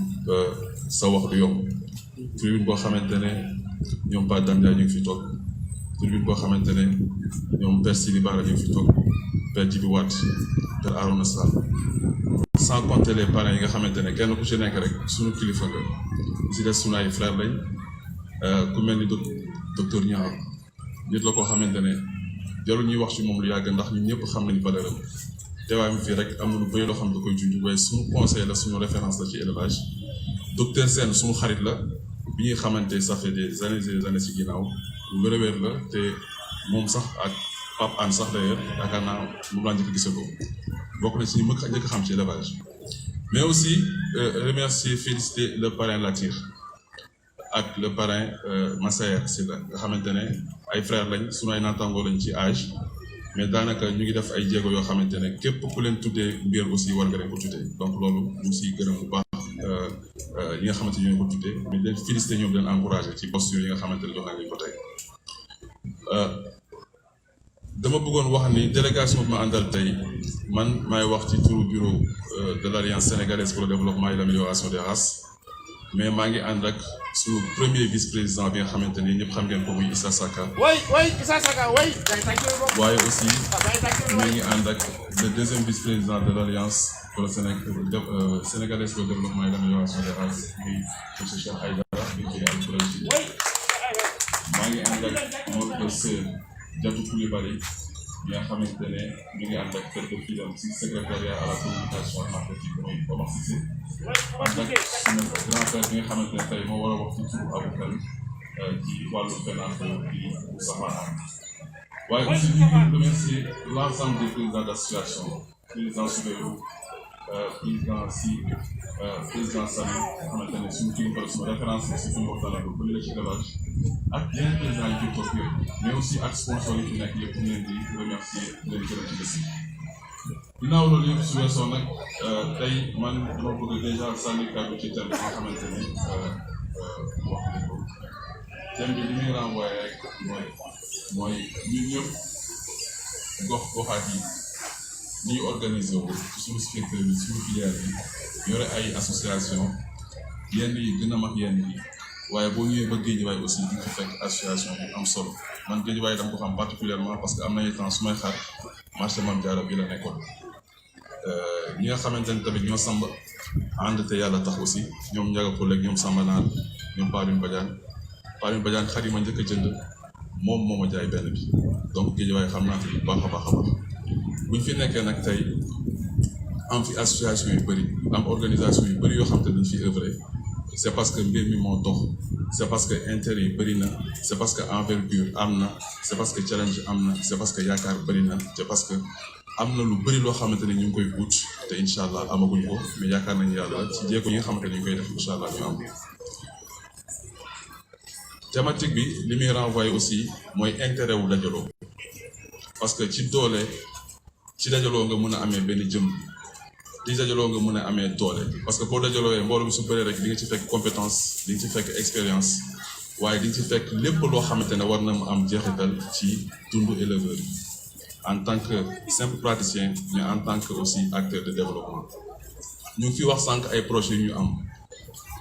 sa wax du yomb tribune boo xamante ne ñoom Ba Dame Ndiaye ñu ngi fi toog tribune boo xamante ne ñoom Père Sidi Bara ñu ngi fi toog Père Djibi Wade Père Arouna Sall sans compter les parents yi nga xamante ne kenn ku ci nekk rek suñu kilifa nga si des sunu ay frère lañ ku mel ni docteur Niang nit la koo xamante ne jarul ñuy wax ci moom lu yàgg ndax ñun ñëpp xam nañu valeur am teewaayam fii rek am na lu bëri loo xam da koy junj waaye suñu conseil la suñu référence la ci élevage docteur Sène suñu xarit la bi ñuy xamante ça fait des années ci ginnaaw lu wér la te moom sax ak Pape Anne sax d'ailleurs yaakaar naa moom laa njëkk a gisee ko bokk na ci ñi njëkk a xam ci élevage mais aussi remercier féliciter le parrain Latir ak le parrain Massaer Sylla nga xamante ne ay frères lañ sunu ay naataangoo lañ ci âge mais daanaka ñu ngi def ay jéego yoo xamante ne képp ku leen tuddee mbir aussi war nga leen ko tuddee donc loolu ñu siy gërëm bu baax ñi nga xamante ne ñoo ko tuddee mais leen féliciter ñoom leen encourager ci posture yi nga xamante ne jox nañ leen ko tey. dama bëggoon wax ni délégation bi ma àndal tey man maay wax ci turu bureau de l'Alliance sénégalaise pour le développement et l'amélioration des races mais maa ngi ànd ak suñu premier vice-président bi nga xamante ni ñëpp xam ngeen ko muy Issa Saka. waaye aussi ñu ngi ànd ak le deuxième vice-président de l'Alliance pour le sénégalaise pour le développement et l'amélioration des races muy monsieur Cheikh Aïdara bi koy am maa ngi ànd ak notre sœur Diatou Coulibaly bi nga xamante ne ñu ngi ànd ak tête de file ci secrétariat à la communication et marketing mooy Omar Cissé ànd ak suñu grand frère bi nga xamante ne tey moo war a wax ci turu Aboukan ci wàllu FENAFO bi Moustapha Am waaye aussi ñu ngi remercier l'ensemble des présidents d'association président Souleyrou président si président Samy nga xamante ne suñu kilifa suñu référence si suñu waxtaan bu bëri la ci élevage ak yeneen président yi fi toog yëpp mais aussi ak sponsor yi fi nekk yëpp ñu leen di remercier leen gërëm ci bés yi. ginnaaw loolu yëpp su weesoo nag tey man dama bëgg déjà sànni kàddu ci thème bi nga xamante ni wax nañ ko thème bi li muy renvoyé rek mooy ñun ñëpp goxaat yi ni ñu organisé wu ci suñu secteur bi suñu filière bi yore ay association yenn yi gën a mag yenn yi waaye boo ñëwee ba Guédiawaye aussi di ci fekk association bi am solo man Guédiawaye dama ko xam particulièrement parce que am na ay temps su may xaar marché Mame Diarra bi la nekkoon ñi nga xamante ne tamit ñoo samba ànd te yàlla tax aussi ñoom Ndiaga Poulek ñoom Samba Naar ñoom Paline Badiane xar yi ma njëkk a jënd moom moo ma jaay benn bi donc Guédiawaye xam naa fi bu baax a baax buñ fi nekkee nag tey am fi association yu bëri am organisation yu bëri yoo xam te dañ fi œuvrer c'est parce que mbir mi moo dox c'est parce que intérêt yi bëri na c'est parce que envergure am na c'est parce que challenge am na c'est parce que yaakaar bëri na c'est parce que am na lu bëri loo xamante ne ñu ngi koy ut te incha allah amaguñ ko mais yaakaar nañu yàlla ci jéego yi nga xamante ne ñu ngi koy def incha allah ñu am. thématique bi li muy renvoyer aussi mooy intérêt wu dajaloo parce que ci doole ci dajaloo nga mën a amee benn jëm. ci dajaloo nga mën a amee doole parce que boo dajaloo mbooloo bi su bëree rek di nga ci fekk compétence di nga ci fekk expérience waaye di nga ci fekk lépp loo xamante ne war na mu am jeexital ci dundu éleveur yi en tant que simple praticien mais en tant que aussi acteur de développement. ñu ngi fi wax sànq ay projets yu ñu am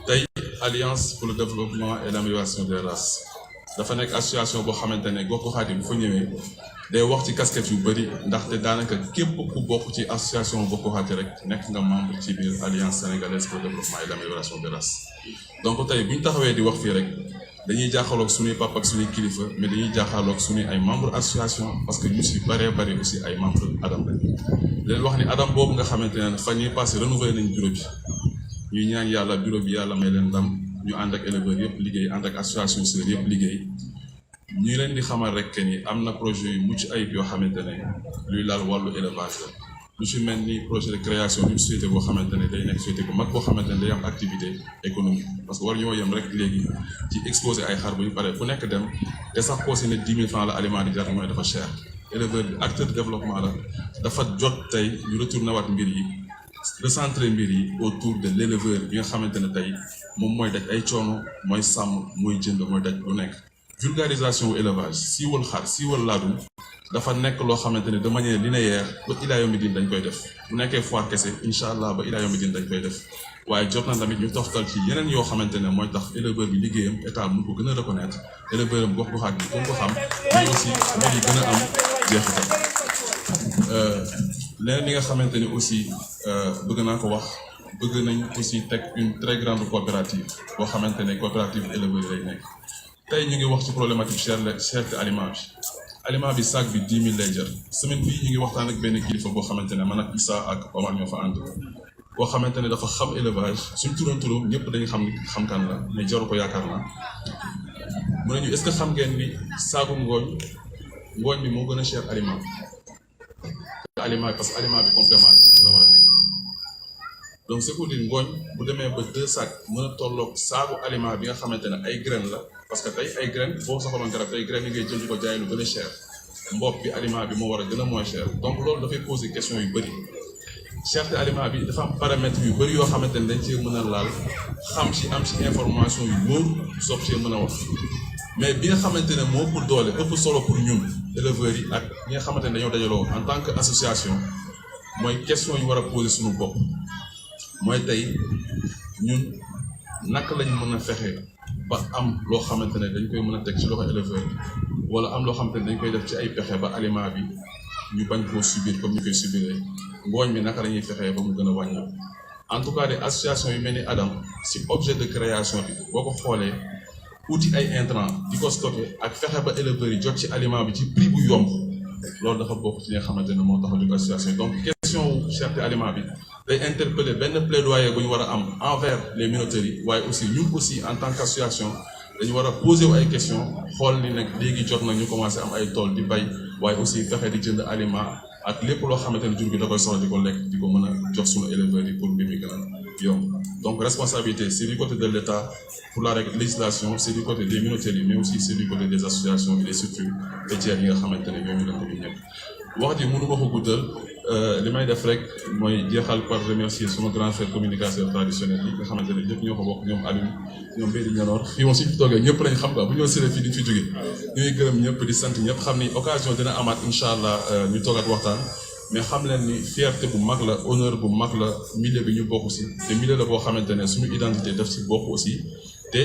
tey alliance pour le développement et l'amélioration des races dafa nekk association boo xamante ne gox-goxaat yi bu fa ñëwee. day wax ci casquette yu bëri ndaxte daanaka képp ku bokk ci association gox-goxaat rek nekk nga membre ci biir alliance sénégalaise pour le développement et l'amélioration des races donc tey bu ñu taxawee di wax fii rek dañuy jaaxaloog suñuy papa ak suñuy kilifa mais dañuy jaaxaloog suñuy ay membres association parce que ñu si bëree bëri aussi ay membres Adam lañ leen wax ni Adam boobu nga xamante ne fan yii passé renouvelé nañ bureau bi ñuy ñaan yàlla bureau bi yàlla may leen ndam ñu ànd ak éleveurs yëpp liggéey ànd ak association sœur yëpp liggéey ñi leen di xamal rek que ni am na projet yu mucc ayib yoo xamante ne luy laal wàllu élevage la lu ci mel ni projet de création d'une société boo xamante ne day nekk société bu mag boo xamante ne day am activité économique parce que war ñoo yem rek léegi ci exposé ay xar bu ñu paree fu nekk dem te sax koo si ne 10 000 francs la aliment di jar mooy dafa cher éleveur bi acteur de développement la dafa jot tey ñu retourné waat mbir yi recentrer mbir yi autour de l'éleveur bi nga xamante ne tey moom mooy daj ay coono mooy sàmm mooy jënd mooy daj lu nekk vulgarisation élevage siiwal xar siiwal laadum dafa nekk loo xamante ne de manière linéaire ba ilaa yawmi diin dañ koy def bu nekkee foire kese incha allah ba ilaa yawmi diin dañ koy def waaye jot na tamit ñu toftal ci yeneen yoo xamante ne mooy tax éleveur bi liggéeyam état mun ko gën a reconnaître éleveur am gox goxaat bi gën ko xam mais aussi mbir yi gën a am jeexital leneen li nga xamante ne aussi bëgg naa ko wax bëgg nañ aussi teg une très grande coopérative boo xamante ne coopérative éleveur yi lay nekk tey ñu ngi wax ci problématique cherté aliment bi aliment bi sac bi 10 000 lay jar semaine bii ñu ngi waxtaan ak benn kilifa boo xamante ne man ak Issa ak Omar ñoo fa ànd boo xamante ne dafa xam élevage suñ turam ñëpp dañu xam kan la mais jaru ko yaakaar naa mu ne ñu est-ce que xam ngeen ni saaku ngooñ bi moo gën a cher aliment parce que aliment bi complément ci la war a nekk donc c'est pour dire ngooñ bu demee ba 2 sacs mën a tolloog saaku aliment bi nga xamante ne ay graines la parce que tey ay graines boo soxaloon garab tey graines yi ngay jël di ko jaay lu gën a cher mbopp bi aliment bi moo war a gën a moins cher donc loolu dafay poser question yu bëri cherté aliment bi dafa am paramètres yu bëri yoo xamante ne dañ cee mën a laal xam ci am ci information yu wóor soog cee mën a wax mais bi nga xamante ne moo ëpp doole ëpp solo pour ñun éleveurs yi ak ñi nga xamante ne dañoo dajaloo en tant que association mooy question yu war a poser suñu bopp mooy tey ñun naka lañ mën a fexe ba am loo xamante ne dañ koy mën a teg ci loxo éleveur wala am loo xamante ne dañ koy def ci ay pexe ba aliment bi ñu bañ koo subir comme ñu koy subiree ngooñ bi naka la ñuy fexee ba mu gën a wàññi en tout cas des associations yu mel ni Adam si objet de création bi boo ko xoolee uti ay intrants di ko stocké ak fexe ba éleveurs yi jot ci aliment bi ci prix bu yomb loolu dafa bokk ci li nga xamante ne moo tax a jóg association donc question wu cherté aliment bi day interpeller benn plaidoyer bu ñu war a am envers les minoteries waaye aussi ñun aussi en tant qu'association dañu war a poser wu ay questions xool ni nag léegi jot na ñu commencé am ay tool di bay waaye aussi fexe di jënd aliment ak lépp loo xamante ne jur gi da koy soxla di ko lekk di ko mën a jox suñu éleveurs yi pour mbir mi gën a yomb donc responsabilité c'est du côté de l'État pour la législation c'est du côté des minoteries mais aussi c'est du côté des associations et des structures laitières yi nga xamante ne ñoom ñu leen ko ñu ñëpp wax ji mënu ma ko guddal li may def rek mooy jeexal par remercier suma grand frère communicateur traditionnel yi nga xamante ne ñëpp ñoo ko bokk ñoom Alioune ñoom Bédi Ñanoor fii moom suñu fi toogee ñëpp lañ xam quoi bu ñoo séré fii diñ fi jógee ñu ngi gërëm ñëpp di sant ñëpp xam ni occasion dina amaat incha allah ñu toogaat waxtaan mais xam leen ni fierté bu mag la honneur bu mag la milieu bi ñu bokk si te milieu la boo xamante ne suñu identité def si bokk aussi te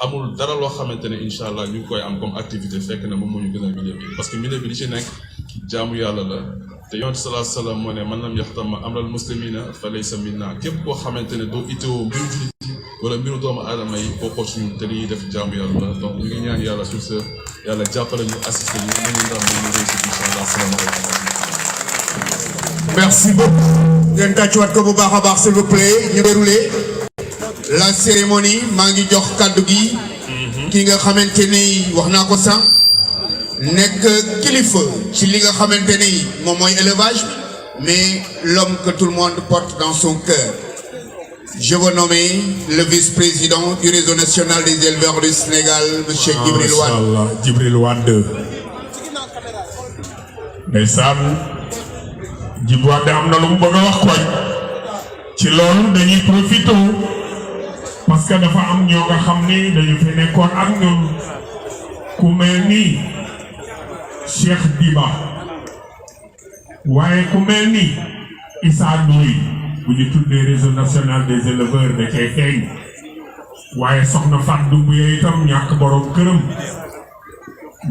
amul dara loo xamante ne incha allah ñu ngi koy am comme activité fekk na moom moo ñu gënal milieu bi parce que milieu bi li ci nekk jaamu yàlla la te yonent sallallahu alayhi wa sallam moo ne man lam yaxtamma amral muslimina fa laysa minna képp koo xamante ne doo itteewoo mbiru jullit yi wala mbiru doomu aadama yi bokkoo suñu te li ñuy def jaamu yàlla la donc ñu ngi ñaan yàlla sur ce yàlla jàppale ñu assisté ñu nañu ndam ñu réussir incha allah asalaamaaleykum. Merci beaucoup. ngeen tàccuwaat ko bu baax a baax s'il vous plaît ñu déroulé la cérémonie maa ngi jox kàddu gi ki nga xamante ni wax naa ko sànq nekk kilifa ci li nga xamante ni moom mooy élevage mais l'homme que tout le monde porte dans son cœur. Je veux nommer le vice-président du réseau national des éleveurs du Sénégal, monsieur Djibril Wade. Inch'Allah, Djibril Wade. ndeysaan Djibril Wade am na lu mu bëgg a wax koy ci loolu dañuy profité parce que dafa am ñoo nga xam ni dañu fi nekkoon ak ñun ku mel ni Cheikh Diba waaye ku mel ni Issa Ndoye bu ñu tuddee réseau national des éleveurs da cay feeñ waaye soxna Fatou Doumbouya itam ñàkk borom këram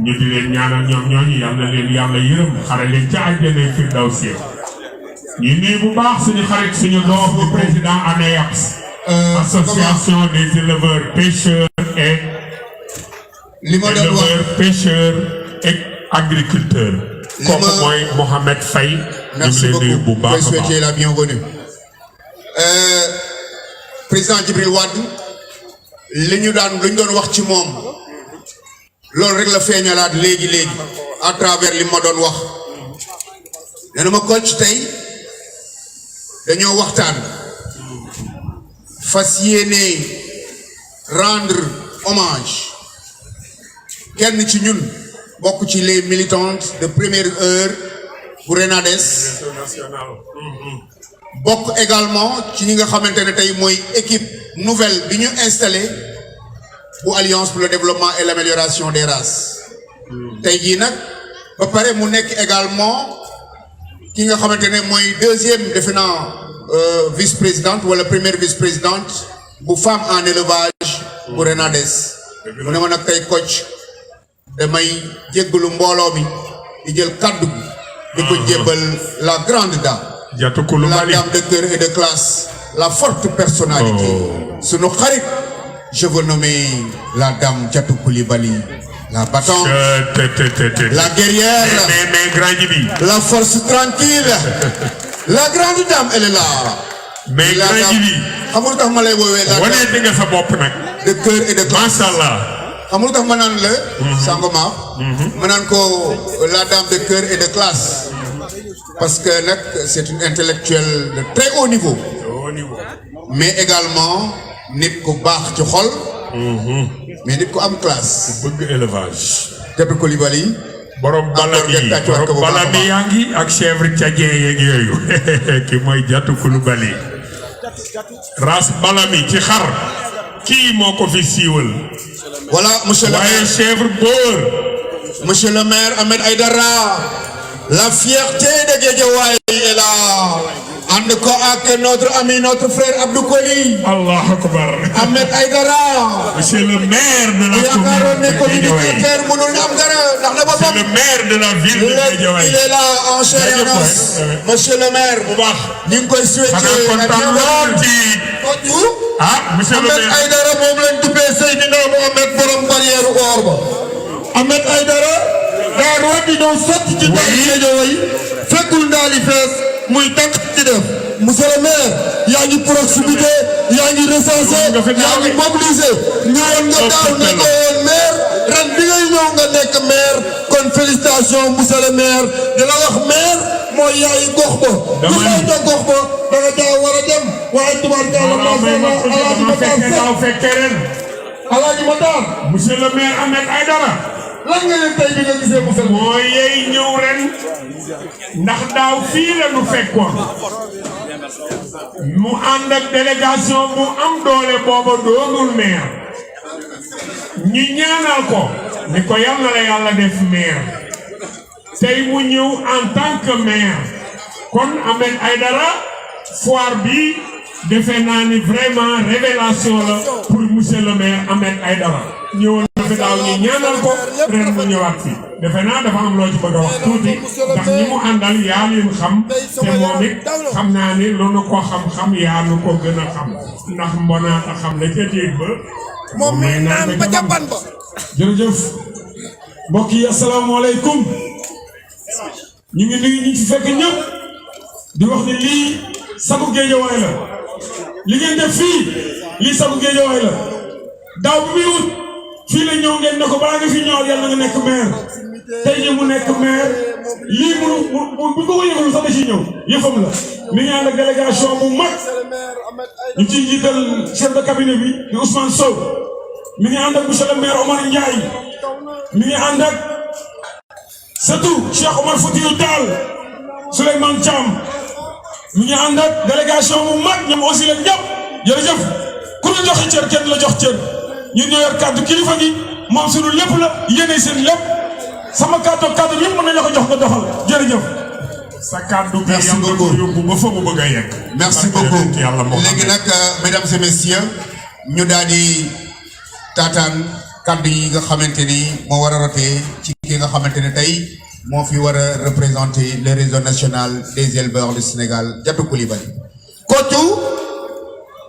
ñu di leen ñaanal ñoom ñooñu yal na leen yàlla yërëm xare leen ca àjjana firdawsi ñu nuyu bu baax suñu xarit suñu doom di président ANEAPS association des éleveurs pêcheurs et pêcheurs et agriculteurs kooku mooy Mohamed Faye ñu ngi leen nuyu bu baax a baax. Souhaiter la bienvenue. Président Djibril Wade li ñu doon wax ci moom loolu rek la feeñalaat léegi à travers li ma doon wax nee na ma coach tey dañoo waxtaan fas yéene rendre hommage kenn ci ñun bokk ci les militantes de première heure bu Renades bokk également ci ñi nga xamante ne tey mooy équipe nouvelle bi ñu installé bu Alliance pour le développement et l'amélioration des races tey jii nag ba pare mu nekk également ki nga xamante ne mooy deuxième defe naa vice-présidente wala première vice-présidente bu femme en élevage bu Renades mu ne ma nag tey coach damay jéggalu mbooloo mi di jël kaddu di ko jébbal la grande dame la dame de cœur et de classe la forte personnalité sunu xarit je veux nommer la dame Diatou Coulibaly la battante la guerrière mais grand Djibi la force tranquille la grande dame elle est là mais grand Djibi xamul tax ma lay woowee la wane nga sa bopp nag de cœur et de classe mashallah xamul tax ma naan la Sangomar ma naan ko la dame de cœur et de classe parce que nag c'est une intellectuelle de très haut niveau mais également nit ku baax ci xol mais nit ku am classe bëgg élevage Diatou Coulibaly borom balami yaa ngi ak chèvre tchadien yeeg yooyu ki mooy Diatou Coulibaly race balami ci xar kii moo ko fi siiwal voilà monsieur le maire chèvre boor monsieur le maire Ahmed Aïdara la fierté de Guédiawaye est là ànd ko ak notre ami notre frère Abdou Koli Allahu akbar Ahmed Aïdara monsieur le maire de la yaakaaroon ne communicateur mënul am dara ndax na boppam c'est le maire de la ville de Guédiawaye il est là en chair et en os monsieur le maire bu baax ñu ngi koy souhaiter kontaan lool ci monsieur le maire Ahmed Aïdara moom lañ duppee Seydina Mohamed borom barrière or ba Ahmed Aïdara daa root di doon sotti ci ndax Guédiawaye fekkul ndaali fees muy tànk ci def monsieur le maire yaa ngi proximité yaa ngi recensé yaa ngi mobilisé ñëwoon nga daaw nekkoo woon maire ren bi ngay ñëw nga nekk maire kon félicitations monsieur le maire di la wax maire mooy yaayi gox ba bu fay da gox ba da nga daa war a dem waaye tubaarkalla Alaaji Matar monsieur le maire Ahmed Aïdara lan nga leen tey bi nga gisee monsieur le maire mooy yey ñëw ren ndax daaw fii la nu fekkoon mu ànd ak délégation bu am doole booba doonul maire ñu ñaanal ko ni ko yàlla la yàlla def maire tey mu ñëw en tant que maire kon Ahmed Aïdara foire bi defe naa ni vraiment révélation la pour monsieur le maire Ahmed Aïdara ñëwoon na fi daaw ñu ñaanal ko ren mu ñëwaat fi defe naa dafa am loo ci bëgg a wax tuuti ndax ñi mu àndal yaa leen xam te moom it xam naa ni lu nu ko xam-xam yaa nu ko gën a xam ndax mbonaata xam la ca déeg ba moom mi naan ba jàppan ba jërëjëf mbokk yi asalaamaaleykum ñu ngi nuyu ñi ci fekk ñëpp di wax ni lii sagu Géejawaay la li ngeen def fii lii sagu Géejawaay la daaw bi muy wut fii la ñëw ngeen ne ko balaa nga fi ñëw yàlla nga nekk maire tey jii mu nekk maire lii bu ko yëgalu sax da ciy ñëw yëfam la mi ngi ànd ak délégation bu mag ñu ciy jiital chef de cabinet bi di Ousmane Sow mi ngi ànd ak monsieur le maire Omar Ndiaye mi ngi ànd ak surtout Cheikh Omar Foutiyou Tall Souleymane Thiam mi ngi ànd ak délégation bu mag ñoom aussi la ñëpp jërëjëf ku la joxe cër kenn la jox cër ñun ñoo yor kàddu kilifa gi moom suñu lépp la yéene seen lépp sama kàddu yëpp mën nañ la ko jox nga doxal jërëjëf. sa kàddu bi yàlla ko yóbbu ba fa mu bëgg a yegg. merci beaucoup léegi nag mesdames et messieurs ñu daal di taataan kàddu yi nga xamante ni moo war a rotee ci ki nga xamante ne tey moo fi war a représenter le réseau national des éleveurs du Sénégal Diatou Coulibaly. koccu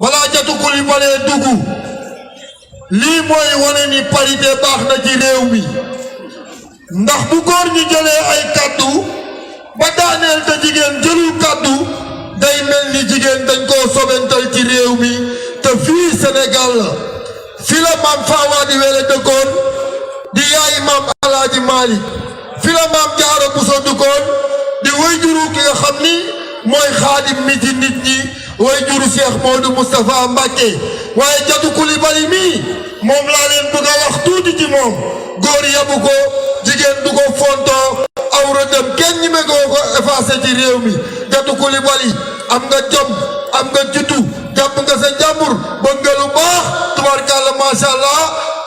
balaa Diatou Coulibaly dugg lii mooy wane ni parité baax na ci réew mi ndax bu góor ñi jëlee ay kaddu ba daaneel te jigéen jëlul kaddu day mel ni jigéen dañ koo sobental ci réew mi te fii Sénégal la fi la maam Fawade Wele dëkkoon di yaay Malick fi la maam Jaara Buso duggoon di wayjuru ki nga xam ni mooy xaadim mi ci nit ñi wayjuru Cheikh Modou Moustapha Mbacké waaye Jatu Coulibaly mii moom laa leen bëgg a wax tuuti ci moom góor yabu ko jigéen du ko fontoo awra dem kenn ñi megoo ko effacé ci réew mi Jatu Coulibaly am nga jom am nga jutu jàpp nga sa jàmbur bëgg nga lu baax tubaarkàlla macha allah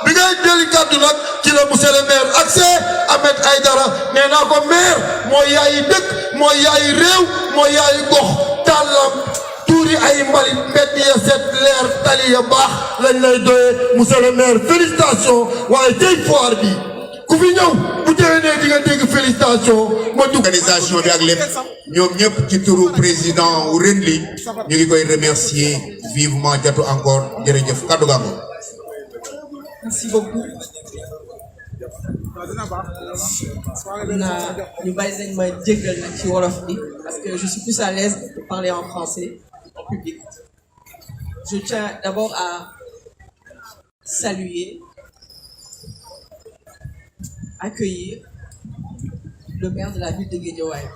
bi ngay jëli kàddu nag ci la monsieur le maire accès Ahmed Aïdara nee naa ko maire mooy yaayi dëkk mooy yaayi réew mooy yaayi gox tàllam tuuri ay mbalit mbedd ya set leer tali ya baax lañ lay doyee monsieur le maire félicitation waaye tey foire bi ku fi ñëw bu déwénee di nga dégg félicitation ma dugg organisation bi ak lépp ñoom ñëpp ci turu président wu ren li ñu ngi koy remercier vivement Jatu encore jërëjëf kaddu gaa ko. Merci beaucoup. Ñu bàyyi nañ ma jéggal nag ci wolof bi parce que je suis plus à l'aise de parler en français en public. Je tiens d'abord à saluer, accueillir le maire de la ville de Guédiawaye.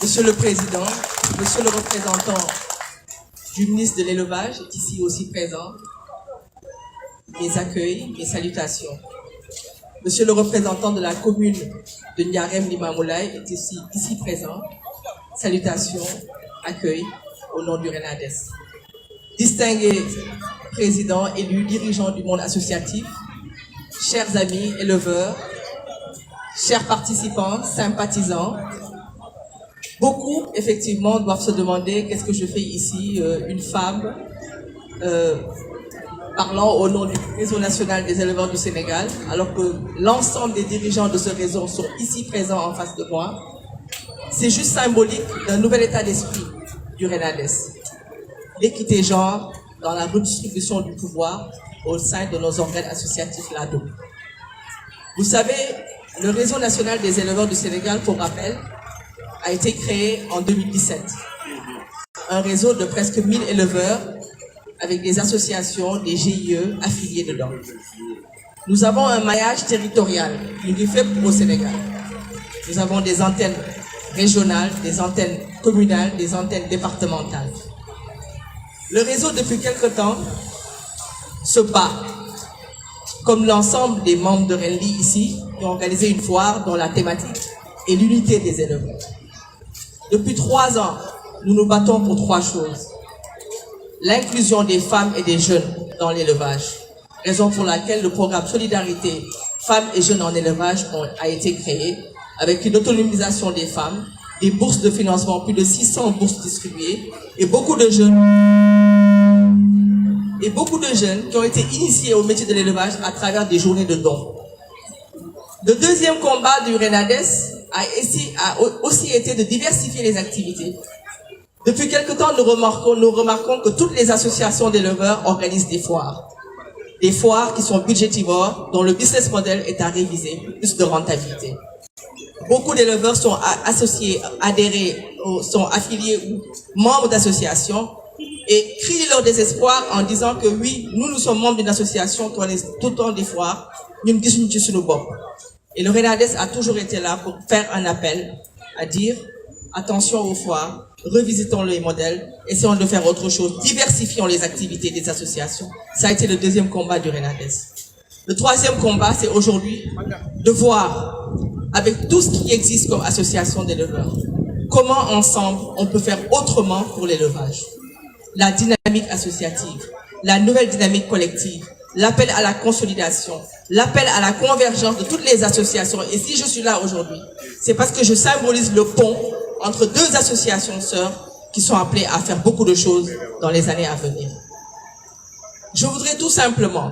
Monsieur le Président, Monsieur le représentant du ministre de l'Élevage est ici aussi présent. Mes accueils, mes salutations. Monsieur le représentant de la commune de Ndiarème Limamoulaye est ici présent. Salutations, accueils au nom du RENADES. Distingués présidents, élus, dirigeants du monde associatif, chers amis, éleveurs, chers participants, sympathisants, beaucoup, effectivement, doivent se demander qu'est-ce que je fais ici, une femme, parlant au nom du réseau national des éleveurs du Sénégal, alors que l'ensemble des dirigeants de ce réseau sont ici présents en face de moi. C'est juste symbolique d'un nouvel état d'esprit du RENADES. L'équité genre dans la redistribution du pouvoir au sein de nos organes associatifs LADO. Vous savez, le réseau national des éleveurs du Sénégal, pour rappel, a été créé en 2017. Un réseau de presque 1000 éleveurs avec des associations, des GIE affiliés dedans. Nous avons un maillage territorial, une fait au Sénégal. Nous avons des antennes régionales, des antennes communales, des antennes départementales. Le réseau, depuis quelque temps, se bat, comme l'ensemble des membres de RENLI ici, qui ont organisé une foire dont la thématique est l'unité des éleveurs. Depuis 3 ans, nous nous battons pour 3 choses. L'inclusion des femmes et des jeunes dans l'élevage, raison pour laquelle le programme Solidarité Femmes et Jeunes en élevage a été créé, avec une autonomisation des femmes, des bourses de financement, plus de 600 bourses distribuées, et beaucoup de jeunes qui ont été initiés au métier de l'élevage à travers des journées de dons. Le deuxième combat du RENADES a aussi été de diversifier les activités. Depuis quelque temps, nous remarquons que toutes les associations d'éleveurs organisent des foires. Des foires qui sont budgétivores, dont le business model est à réviser, plus de rentabilité. Beaucoup d'éleveurs sont associés, adhérés, sont affiliés ou membres d'associations et crient leur désespoir en disant que oui, nous sommes membres d'une association qui organise tout le temps des foires, nous disons sur nos bords. Et le RENADES a toujours été là pour faire un appel à dire attention aux foires, revisitons les modèles, essayons de faire autre chose, diversifions les activités des associations. Ça a été le deuxième combat du RENADES. Le troisième combat, c'est aujourd'hui de voir, avec tout ce qui existe comme association d'éleveurs, comment ensemble on peut faire autrement pour l'élevage. La dynamique associative, la nouvelle dynamique collective, l'appel à la consolidation, l'appel à la convergence de toutes les associations. Et si je suis là aujourd'hui, c'est parce que je symbolise le pont entre 2 associations sœurs qui sont appelées à faire beaucoup de choses dans les années à venir. Je voudrais tout simplement,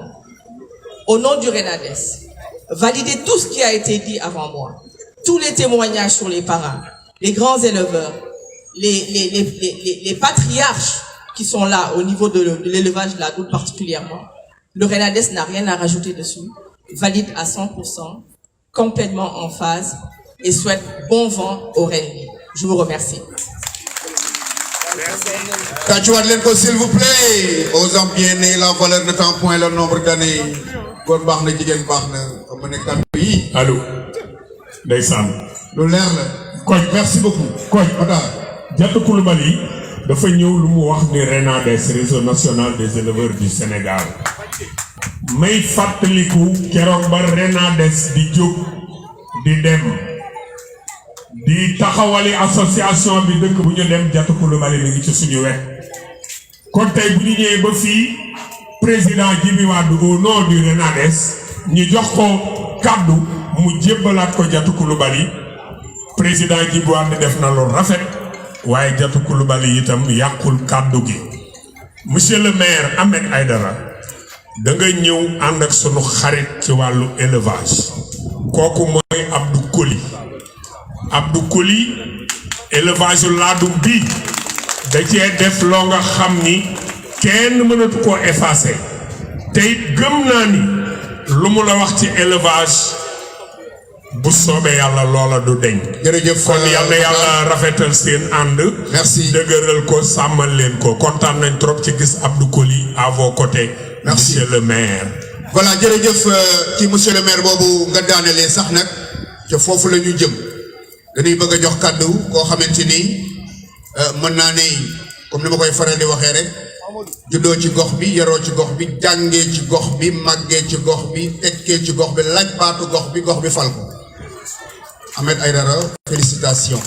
au nom du RENADES, valider tout ce qui a été dit avant moi. Tous les témoignages sur les parrains, les grands éleveurs, les patriarches qui sont là au niveau de l'élevage de la Doute particulièrement. Le RENADES n'a rien à rajouter dessus, valide à 100%, complètement en phase et souhaite bon vent au RENLI. Je vous remercie. tàccuwaat leen ko s'il vous plaît. aux hommes bien nés la valeur ne tend point le nombre d'années. góor baax na jigéen baax na xam ne kàddu yi. allo ndeysaan lu leer la. koñ merci beaucoup. koñ Matar. Diatta Coulibaly dafa ñëw lu mu wax ni RENADES réseau national des éleveurs du Sénégal may fàttaliku keroog ba RENADES di jóg di dem di taxawali association bi dëkk bu ñu dem Diatta Coulibaly mi ngi ci suñu wet kon tey bu ñu ñëwee ba fii président Djibi Wade au nom du RENADES ñu jox ko kàddu mu jébbalaat ko Diatta Coulibaly président Djibi Wade def na lu rafet waaye Diatta Coulibaly itam yàqul kàddu gi monsieur le maire Ahmed Aïdara da nga ñëw ànd ak sunu xarit ci wàllu élevage kooku mooy Abdou Koli élevage laadum bi da cee def loo nga xam ni kenn mënatu koo effacer te it gëm naa ni lu mu la wax ci élevage bu soobee yàlla loola du deñ. jërëjëf kon yàlla yàlla rafetal seen ànd. merci dëgëral ko sàmmal leen ko kontaan nañ trop ci gis Abdou Koli à vos côtés. merci monsieur le maire. voilà jërëjëf ci monsieur le maire boobu nga daanelee sax nag te foofu la ñu jëm dañuy bëgg a jox kàddu koo xamante ni mën naa ne comme ni ma koy faral di waxee rek juddoo ci gox bi yaroo ci gox bi jàngee ci gox bi màggee ci gox bi tekkee ci gox bi laaj baatu gox bi fal ko Ahmed Aïdara félicitations.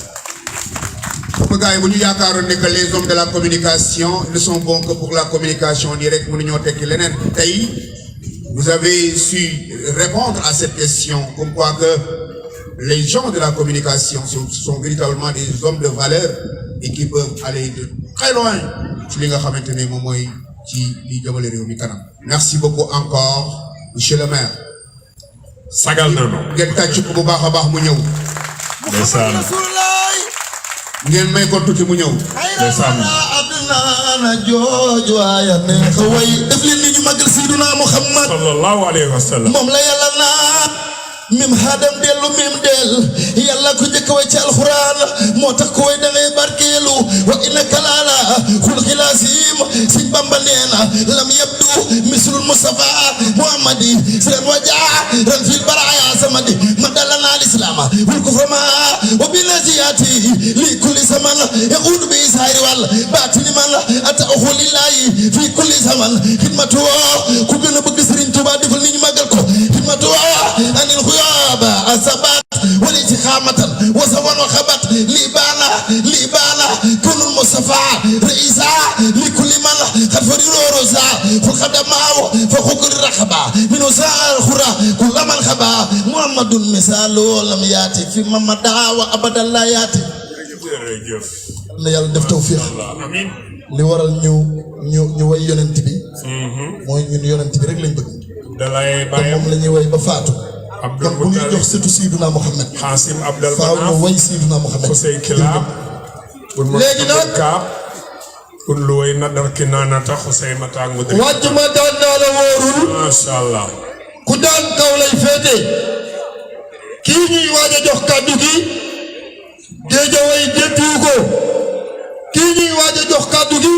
Papa gars yi bu ñu yaakaaroon ne que les hommes de la communication ne sont bons que pour la communication nii rek mënuñoo tekki leneen tey vous avez su répondre à cette question comme quoi que les gens de la communication sont véritablement des hommes de valeur et qui peuvent aller de très loin ci li nga xamante ne moom mooy ci li jëmale réew mi kanam. merci beaucoup encore monsieur le maire. sagal nañu. ngeen tàcc ko bu baax a baax mu ñëw. ndeysaan. ngeen may ko tuuti mu ñëw. ndeysaan. na jooju aya neex way def leen li ñu magal Seydina Muhammad sallallahu alayhi wa sallam. moom la yàlla naa mim hadam dellu mim del yàlla ko njëkk way ci alxuraan moo tax ko way da ngay barkeelu wa innaka laala xulqil aziim Sëñ Bamba nee na lam yabdu mislul Mustafa Muhammadi seen wajaa ran fil baraya samadi madalana al-islaama wal kufra ma wa bi naziyati li kulli zaman yaqudu bi isaari wal baatini man ata'uhu lillahi fi kulli zaman xidmatu ku gën a bëgg Sëriñ Tuubaa defal ni ñu màggal ko xidmatu anil xuyaba asabat wal itixamatan wasawan wa xabat libana kunul Mustafa reisa li kulli man xad fari rosa ful xadamaaw fa xukuri raxaba minu saal xura kul aman xaba muhammadun misaalu lam yaati fi mamada wa abadan la yaati jërëjëf. na yàlla def tawfiix amiin. li waral ñu way yonent bi mooy ñun yonent bi rek lañ bëgg dalay te bàyyam moom la ñuy way ba faatu Abdul kon bu ñuy jox surtout Seydina Mohamed Xaasim Abdel faaw Manaf ñu way Seydina Mohamed Xusey Kilaab léegi nag kun lu way nadar ki naanata Xusey Mataak mu dëkk. wàcc ma daan naa la wóorul macha allah. ku daan kaw lay féete kii ñuy waaj a jox kàddu gi Géejawaay jéppiwu ko kii ñuy waaj a jox kàddu gi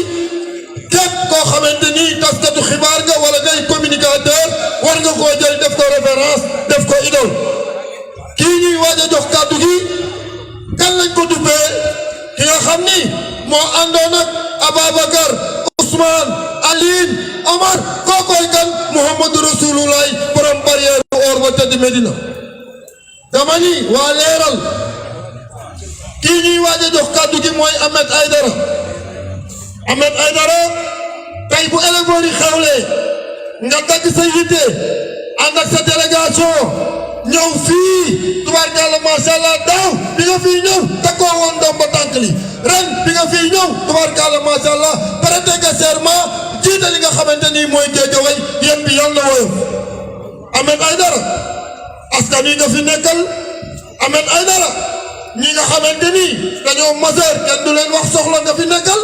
képp koo xamante ni taskatu xibaar nga wala ngay communicateur war nga koo jël def ko référence def ko idole kii ñuy waaj a jox kàddu gi kan lañ ko duppee ki nga xam ni moo àndoon ak Ababacar Ousmane Aline Omar kookoy kan Muhammadu Rasulullah borom barrière bu or ba tëdd Medina dama ni waa leeral kii ñuy waaj a jox kàddu gi mooy Ahmed Aïdara Ahmed Aïdara tey bu éleveur yi xewlee nga dagg sa yitte ànd ak sa délégation ñëw fii tubaarkàlla macha allah daaw bi nga fii ñëw takkoo woon ndoom ba tànk li ren bi nga fii ñëw tubaarkàlla macha allah prêté nga serment jiite li nga xamante ni mooy Géejawaay yéen bi yàlla na woyof Ahmed Aïdara askan wi nga fi nekkal Ahmed Aïdara ñi nga xamante ni dañoo majeur kenn du leen wax soxla nga fi nekkal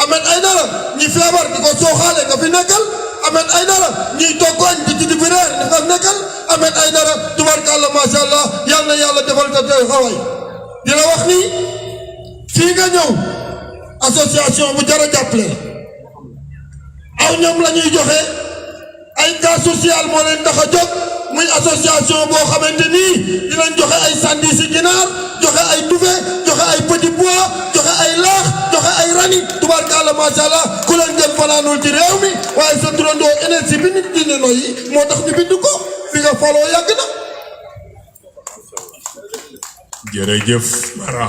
Ahmed Aïdara ñi feebar di ko sooxaale nga fi nekkal Ahmed Aïdara ñiy togg añ di ci di fi reer di ko nekkal Ahmed Aïdara tubarkàlla macha allah yal na yàlla defal ta tey xawaay di la wax ni fii nga ñëw association bu jar a jàppale aw ñoom la ñuy joxe ay cas social moo leen tax a jóg muy association boo xamante ni dinañ joxe ay sandi si ginaar joxe ay tufe joxe ay petit bois joxe ay laax joxe ay rani tubaarkàlla macha allah ku leen jël fanaanul ci réew mi waaye sa turandoo énergie bi nit ñi ne noyyi moo tax ñu bind ko fi nga faloo yàgg na. jërëjëf Mara.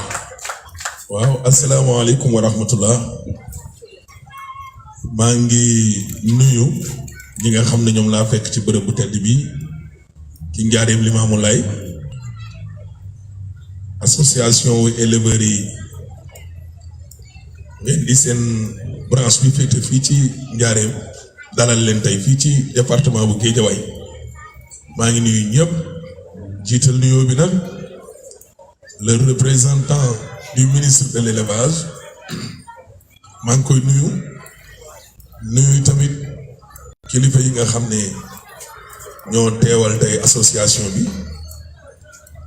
waaw asalaamaaleykum wa rahmatullah maa ngi nuyu ñi nga xam ne ñoom laa fekk ci bërëb bu tedd bi ci njaareem Limaamu Laay association wu éleveurs yi ngeen di seen branche bi féete fii ci njaareem dalal leen tey fii ci département bu Guédiawaye maa ngi nuyu ñëpp jiital nuyoo bi nag le représentant du ministre de l'élevage maa ngi koy nuyu tamit kilifa yi nga xam ne ñoo teewal tey association bi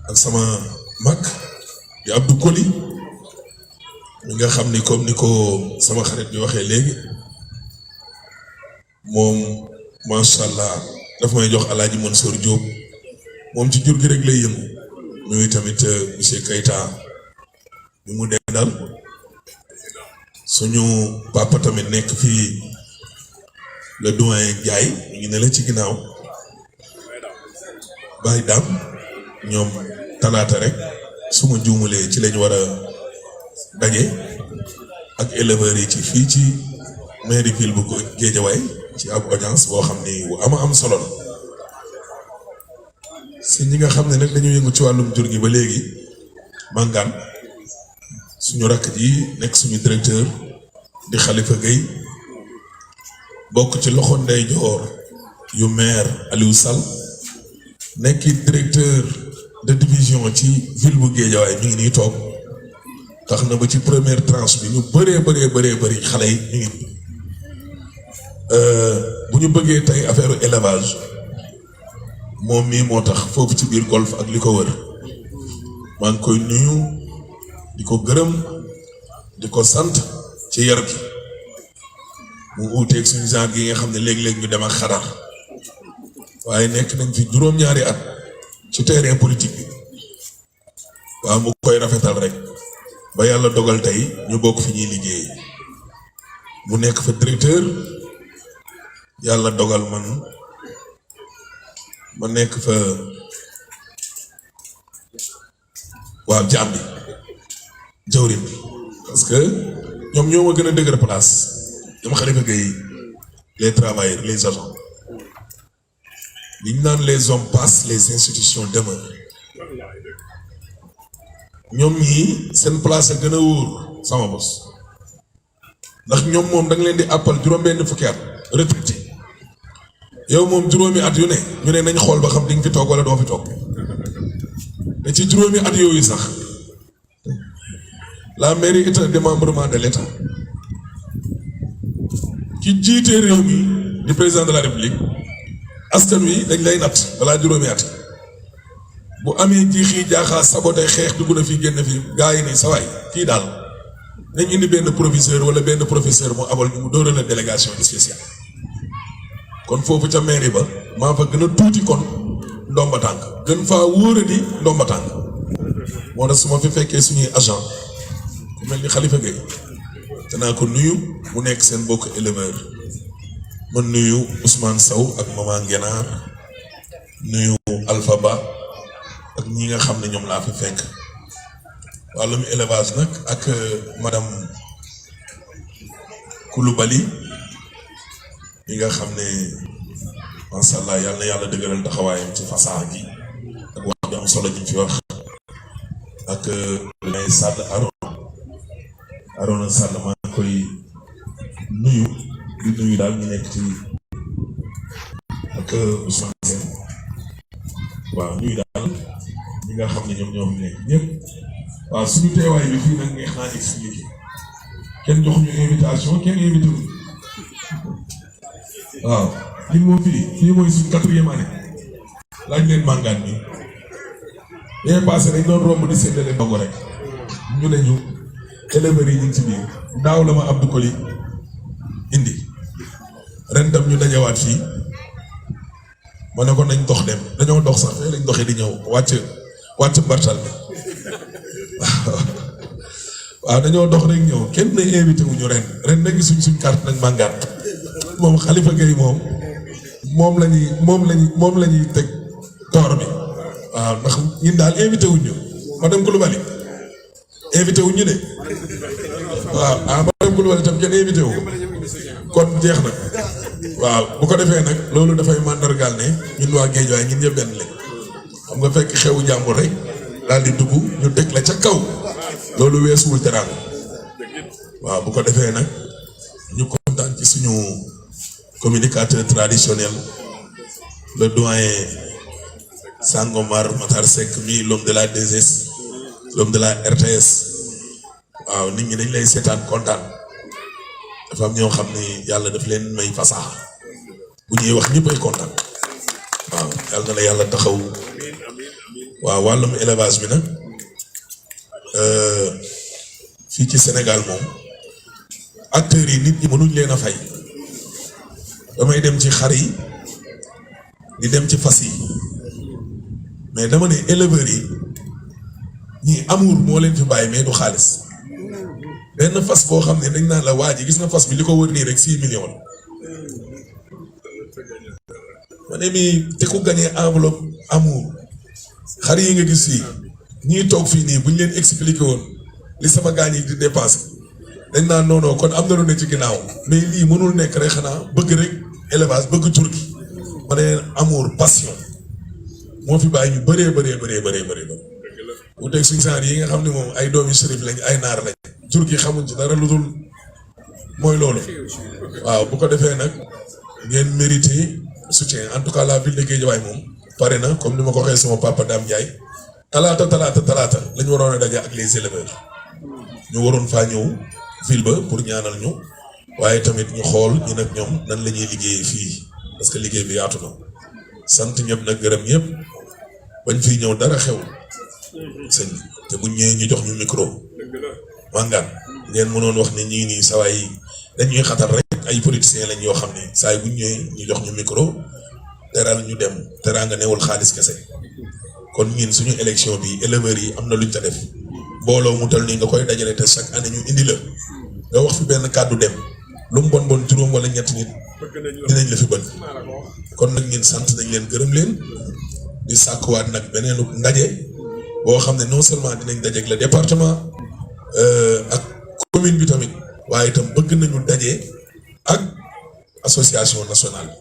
ak sama mag di Abdou Koli mi nga xam ni comme ni ko sama xarit bi waxee léegi moom macha allah daf may jox Alaaji Mansour Diop moom ci jur gi rek lay yëngu nuyu tamit monsieur Keita bi mu dendal suñu papa tamit nekk fii le doyen Ndiaye ñu ngi ne la ci ginnaaw Baye Dam ñoom talaata rek su ma juumalee ci lañ war a daje ak éleveurs yi ci fii ci mairie ville bu Guédiawaye ci ab audience boo xam ni bu am solo la si ñi nga xam ne nag dañu yëngu ci wàllum jur gi ba léegi Mangane suñu rakk ji nekk suñu directeur di Khalifa Gueye bokk ci loxo ndeyjoor yu maire Aliou Sall nekk directeur de division ci ville bu Guédiawaye mi ngi nii toog tax na ba ci première tranche bi ñu bëree xale yi ñu ngi bu ñu bëggee tey affaire élevage moom mii moo tax foofu ci biir golf ak li ko wër maa ngi koy nuyu di ko gërëm di ko sant ci yar gi mu uuteeg suñu genre gi nga xam ne léeg-léeg ñu dem ak xadar waaye nekk nañ fi juróom-ñaari at ci terrain politique bi waaw mu koy rafetal rek ba yàlla dogal tey ñu bokk fi ñuy liggéey mu nekk fa directeur yàlla dogal ma nekk fa waaw jaam bi jawrin parce que ñoom ñoo ma gën a dëgër place dama Khalifa Gueye les travailleurs les agents li ñu naan les hommes passent les institutions demeurent ñoom ñii seen place a gën a wóor sama bos ndax ñoom moom da nga leen di àppal juróom-benn fukki at retraité yow moom juróomi at yu ne ñu ne nañ xool ba xam di nga fi toog wala doo fi toog te ci juróomi at yooyu sax la mairie est un démembrement de l'État ki jiite réew mi di président de la République askan wi dañ lay natt balaa juróomi at bu amee jiixi jaaxaa saboté xeex dugg na fi génn fi gaa yi ni sa waay kii daal nañ indi benn proviseur wala benn professeur mu abal mu dóoral la délégation spéciale kon foofu ca mairie ba maa fa gën a tuuti kon ndomba tànk gën faa wóoradi ndomba tànk moo tax su ma fi fekkee suñuy agent ku mel ni Khalifa Gueye danaa ko nuyu mu nekk seen bokk éleveur ma nuyu Ousmane Sow ak Maman Ngenaar nuyu Alpha Ba ak ñi nga xam ne ñoom laa fi fekk wàllum élevage nag ak madame Koulibaly ñi nga xam ne macha allah yàlla na yàlla dëgëral taxawaayam ci fasaa gi ak wax bi am solo ji fi wax ak may Sall Arona Sall maa ngi koy nuyu di nuyu daal ñu nekk ci ak Ousmane Sène waaw nuyu daal ñi nga xam ne ñoom ñoo fi nekk ñëpp waaw suñu teewaay bi fii nag neex naa expliqué kenn joxuñu invitation kenn invité wu waaw lii moom fii mooy suñu 4e année laaj leen Mangane bi yee passé dañ doon romb di séddale ndogu rek ñu ne ñu éleveurs yi ñu ngi ci biir daaw la ma Abdou Koli indi ren tam ñu dajewaat fii ma ne ko nañ dox dem dañoo dox sax fee lañ doxee di ñëw wàcc mbartal bi waaw dañoo dox rek ñëw kenn na invité wuñu ren nag suñ carte nag màngaat moom Khalifa Gueye moom la ñuy teg toor bi waaw ndax ñun daal invité wuñu madame Coulibaly invité wuñu de waaw madame Coulibaly tam kenn invité wu kon jeex na waaw bu ko defee nag loolu dafay màndargaal ne ñun waa Guédiawaye ñun ñëpp benn lañ xam nga fekk xewu jàmbur rek daal di dugg ñu teg la ca kaw loolu weesuwul teraanga waaw bu ko defee nag ñu kontaan ci suñu communicateur traditionnel le doyen Sangomar Matar Seck mi l'homme de la 2S l'homme de la RTS waaw nit ñi dañ lay seetaan kontaan dafa am ñoo xam ni yàlla daf leen may fasaxa bu ñuy wax ñëpp ay kontaan waaw yàlla na la yàlla taxaw waaw wàllum élevage bi nag fii ci Sénégal moom acteurs yi nit ñi mënuñ leen a fay damay dem ci xar yi di dem ci fas yi mais dama ne éleveurs yi ñii amour moo leen fi bàyyi mais du xaalis benn fas boo xam ne dañ naan la waa ji gis na fas bi li ko wër nii rek 6 millions ma ne mi te ku gañee enveloppe amour xar yi nga gis fii ñii toog fii nii buñ leen expliqué woon li sama gaañ yi di dépensé dañ naan non kon am na lu ne ci ginnaaw mais lii mënul nekk rek xanaa bëgg rek élevage bëgg tur gi ma ne amour passion moo fi bàyyi ñu bëree bu teg suñ saar yi nga xam ne moom ay doomi sërif lañ ay naar lañ jur gi xamuñ ci dara lu dul mooy loolu waaw bu ko defee nag ngeen mérité soutien en tout cas la ville de Guédiawaye moom pare na comme ni ma ko waxee sama papa Dame Ndiaye talaata lañu waroon a daje ak les éleveurs ñu waroon faa ñëw ville ba pour ñaanal ñu waaye tamit ñu xool ñu nag ñoom nan la ñuy liggéeyee fii parce que liggéey bi yaatu na sant ñëpp nag gërëm ñëpp bañ fii ñëw dara xew sëñ te buñ ñëwee ñu jox ñu micro màngaan ngeen mënoon wax ne ñii nii sawaay yi dañuy xatal rek ay politiciens lañ yoo xam ne saa yi buñ ñëwee ñu jox ñu micro teral ñu dem teraanga newul xaalis kese kon ñun suñu élection bi éleveurs yi am na luñ ca def mbooloo mu tal nii nga koy dajale te chaque année ñu indi la nga wax fi benn kàddu dem lu mu bon juróom wala ñetti nit dinañ la fi bëgg kon nag ñun sant nañ leen gërëm leen di sàkkuwaat nag beneenu ndaje boo xam ne non seulement dinañ dajeeg le département ak commune bi tamit waaye itam bëgg nañu daje ak association nationale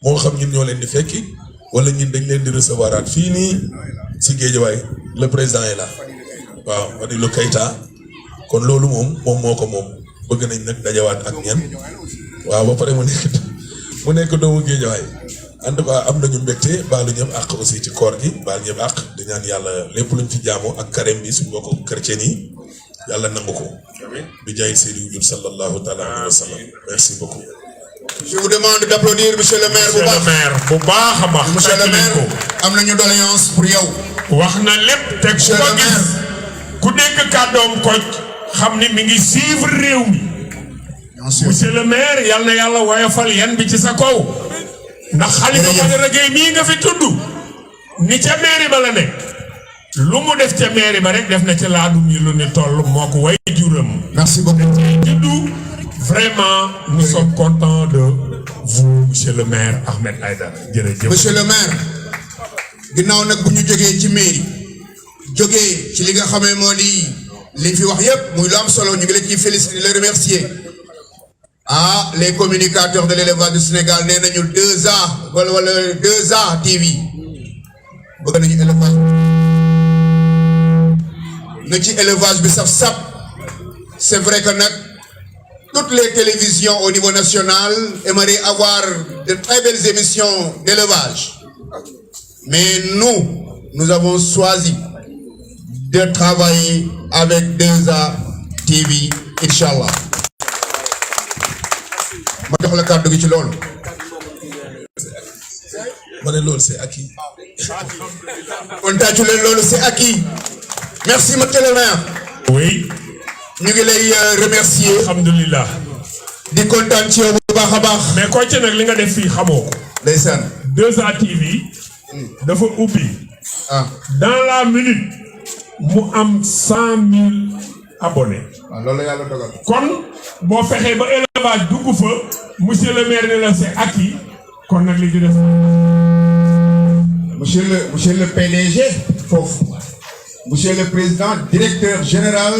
moo xam ñun ñoo leen di fekki wala ñun dañ leen di recevoir at fii nii si Guédiawaye le président est là waaw Fadilou Keita kon loolu moom moo ko moom bëgg nañ nag dajawaat ak ñen waaw ba pare mu nekk doomu Guédiawaye en tout cas am nañu mbégte baalu ñëpp àq aussi ci koor gi baal ñëpp àq di ñaan yàlla lépp luñ fi jaamu ak carême bi suñu mbokku chrétien yi yàlla nangu ko bi jaay Seydou Diouf sallallahu taala alayhi wa sallam merci beaucoup. Je vous demande d'applaudir monsieur le maire bu baax a baax. monsieur le maire am nañu doléance pour yow. wax na lépp teg ku ko gis ku dégg kàddoom koj xam ni mi ngi suivre réew mi. monsieur le maire yal na yàlla woyofal yan bi ci sa kaw. ndax Khalifa Badara Gueye mii nga fi tudd. ni ca mairie ba la nekk. lu mu def ca mairie ba rek def na ca laadum yi lu ni toll moo ko way juram. merci beaucoup. juddu vraiment nous sommes contents de vous monsieur le maire Ahmed Aïdara jërëjëf. monsieur le maire ginnaaw nag bu ñu jógee ci mairie jógee ci li nga xamee moo di liñ fi wax yépp muy lu am solo ñu ngi leen ciy féliciter di la remercier les communicateurs de l'élevage du Sénégal nee nañu 2A wala 2A TV bëgg nañu élevage na ci élevage bi saf-saf c'est vrai que nag toutes les télévisions au niveau national aimeraient avoir de très belles émissions d'élevage. Mais nous avons choisi de travailler avec 2A TV, Inch'Allah. Ma jox la kàddu gi ci loolu. ma ne loolu c'est acquis. On tàccu leen loolu c'est acquis. Merci monsieur le maire. Oui. ñu ngi lay remercier. alhamdulilah. di kontaan ci yow bu baax a baax. mais Kocc nag li nga def fii xamoo ko. ndeysaan. 2A TV. dafa ubbi. dans la minute. mu am 100 000 abonnés. waaw loolu la yàlla dogal. kon boo fexee ba élevage dugg fa monsieur le maire ne la c'est acquis kon nag li ci def. monsieur le PDG foofu. monsieur le président directeur général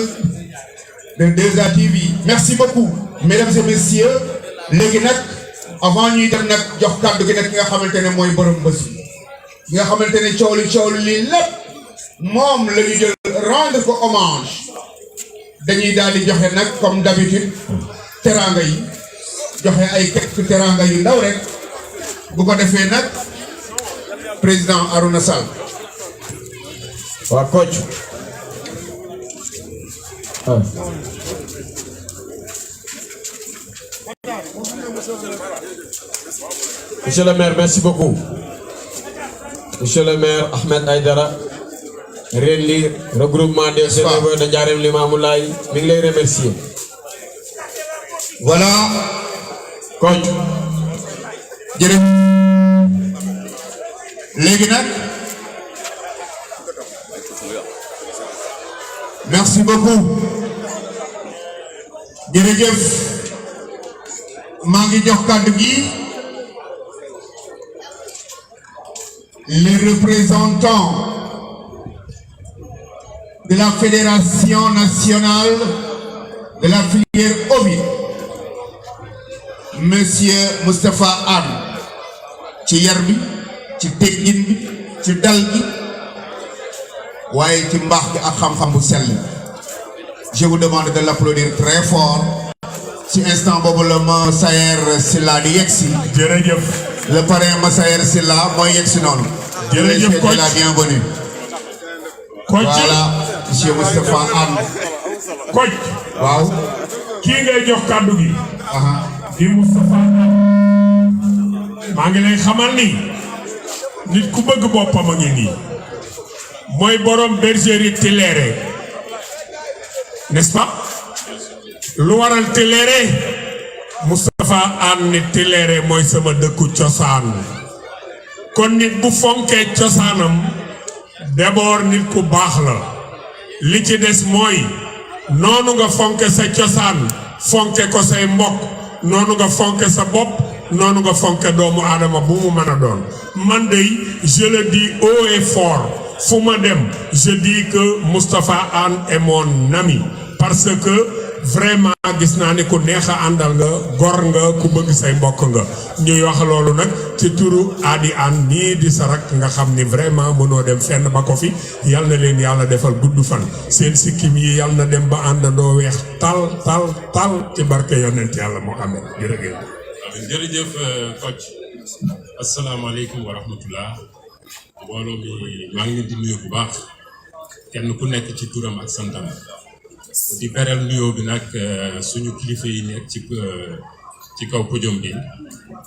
de 2A TV. merci beaucoup mesdames et messieurs. léegi nag avant ñuy dem nag jox kàddu gi nag ki nga xamante ne mooy borom bés bi. ki nga xamante ne coow li lii lépp moom la ñu jël rendre ko hommage. dañuy daal di joxe nag comme d'habitude teranga yi joxe ay quelques teranga yu ndaw rek bu ko defee nag président Arouna Sall. waa Kocc. Monsieur le maire, merci beaucoup. Monsieur le maire Ahmed Aïdara. Renli regroupement des élèves de Ndiarème Limamoulaye mi ngi lay remercier. voilà. Kocc. jërëjëf. léegi nag. merci beaucoup. jërëjëf. maa ngi jox kàddu gi. les représentants de la Fédération nationale de la filière ovine, Monsieur Moustapha Anne, ci yar bi, ci teggin bi, ci dal gi, waaye ci mbaax gi ak xam-xam bu sell. Je vous demande de l'applaudir très fort. ci instant boobu la Massaer Sylla di yegsi. jërëjëf. le parrain Massaer Sylla mooy yegsi noonu. jërëjëf Kocc la bienvenue. Kocc voilà monsieur Moustapha Anne. Kocc. waaw. kii ngay jox kàddu gi. di Moustapha Anne. maa ngi lay xamal ni. nit ku bëgg boppam a ngi nii. mooy borom bergerie Tilléré. n'est-ce pas. lu waral Tilléré. Moustapha Anne ni Tilléré mooy sama dëkku cosaan. kon nit bu fonkee cosaanam. d'abord nit ku baax la. li ci des mooy. noonu nga fonke sa cosaan. fonke ko say mbokk. noonu nga fonke sa bopp. noonu nga fonke doomu aadama bu mu mën a doon. man de je le dis haut et fort. fu ma dem je dis que Moustapha Anne est mon ami. parce que vraiment gis naa ni ku neex a àndal nga gor nga ku bëgg say mbokk nga. ñuy wax loolu nag ci turu Adi Anne nii di sa rak nga xam ni vraiment mënoo dem fenn ba ko fi. yal na leen yàlla defal gudd fan. seen sikkim yi yal na dem ba àndandoo weex tal ci barke yonent yàlla Muhammad jërëjëf. jërëjëf Kocc. asalaamaaleykum wa rahmatullah. mbooloo mi maa ngi leen di nuyu bu baax. kenn ku nekk ci turam ak santam. di beral nuyoo bi nag suñu kilifa yi nekk ci kaw podium bi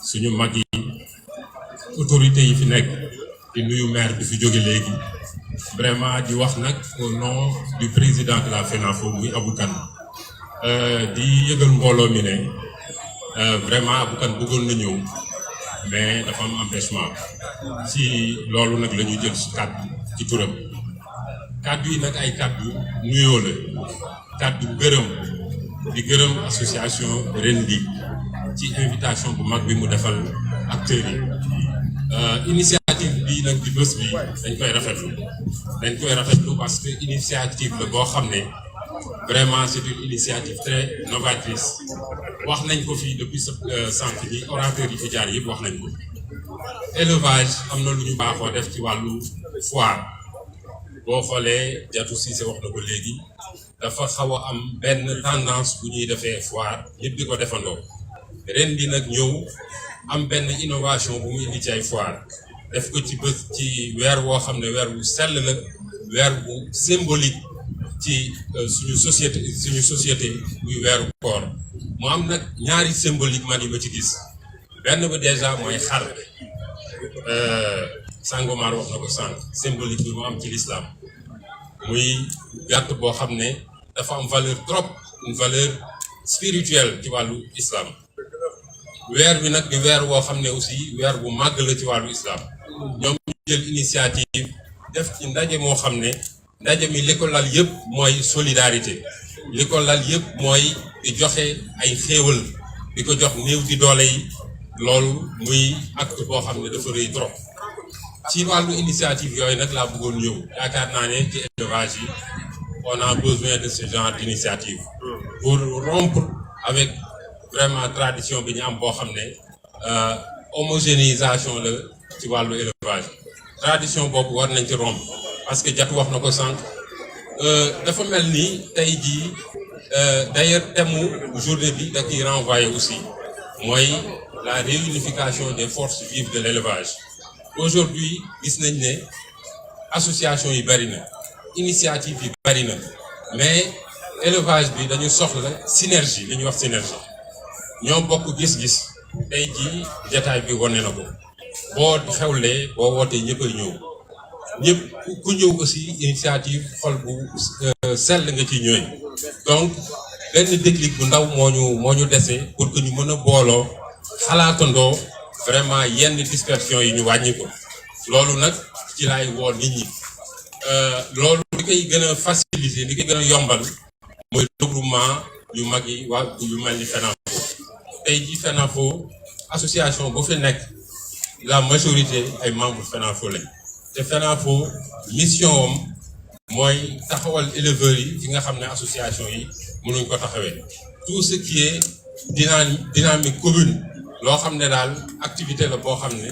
suñu mag yi autorité yi fi nekk di nuyu maire bi fi jóge léegi vraiment di wax nag au nom du président de la FENAFO muy Abou Kane di yëgal mbooloo mi ne vraiment Abou Kane bëggoon na ñëw mais dafa am empêchement ci loolu nag la ñu jël ci kàddu ci turam kàddu yi nag ay kàddu nuyoo la kàddu gërëm di gërëm association Rendi ci invitation bu mag bi mu defal acteurs yi initiative bi nag di bés bi dañ koy rafetlu parce que initiative la boo xam ne vraiment c'est une initiative très novatrice wax nañ ko fii depuis sànq ñi orateurs yi fi jaar yëpp wax nañ ko élevage am na lu ñu baaxoo def ci wàllu foire boo xoolee Diatou Cissé wax na ko léegi dafa xaw a am benn tendance bu ñuy defee foire ñëpp di ko defandoo ren di nag ñëw am benn innovation bu mu indi ci ay foire def ko ci bés ci weer woo xam ne weer wu sell la weer bu symbolique ci suñu société muy weeru koor mu am nag ñaari symbolique man yi ma ci gis benn ba déjà mooy xar Sangomar wax na ko sànq symbolique bi mu am ci l'islam muy gàtt boo xam ne dafa am valeur trop une valeur spirituelle ci wàllu islam weer bi nag di weer woo xam ne aussi weer bu màgg la ci wàllu islam ñoom ñu jël initiative def ci ndaje moo xam ne ndaje mi li ko lal yëpp mooy solidarité li ko lal yëpp mooy di joxe ay xéewal di ko jox néew di doole yi loolu muy acte boo xam ne dafa rëy trop ci wàllu initiative yooyu nag laa bëggoon ñëw yaakaar naa ne ci élevage yi on a besoin de ce genre d'initiative pour rompre avec vraiment tradition bi ñu am boo xam ne homogénéisation la ci wàllu élevage tradition boobu war nañ ci rompre parce que Jatu wax na ko sànq dafa mel ni tey jii d'ailleurs thème journée bi da ciy renvoyer aussi mooy la réunification des forces vives de l'élevage aujourd'hui gis nañ ne association yi bari na initiative yi bari na mais élevage bi dañu soxla synergie li ñuy wax synergie ñoo bokk gis-gis tey jii jataay bi wane na ko boo xewlee boo wootee ñëppay ñëw ñëpp ku ñëw aussi initiative xol bu sell nga ci ñooy donc benn déclic bu ndaw moo ñu dese pour que ñu mën a booloo xalaatandoo vraiment yenn dispersion yi ñu wàññi ko loolu nag ci laay woo nit ñi loolu li koy gën a faciliter li koy gën a yombal mooy regroupement yu mag yi waa yu mel ni FENAFO tey jii FENAFO association bu fi nekk la majorité ay membres FENAFO lañ te FENAFO mission am mooy taxawal éleveurs yi fi nga xam ne association yi mënuñ ko taxawee tout ce qui est dynamique commune loo xam ne daal activité la boo xam ne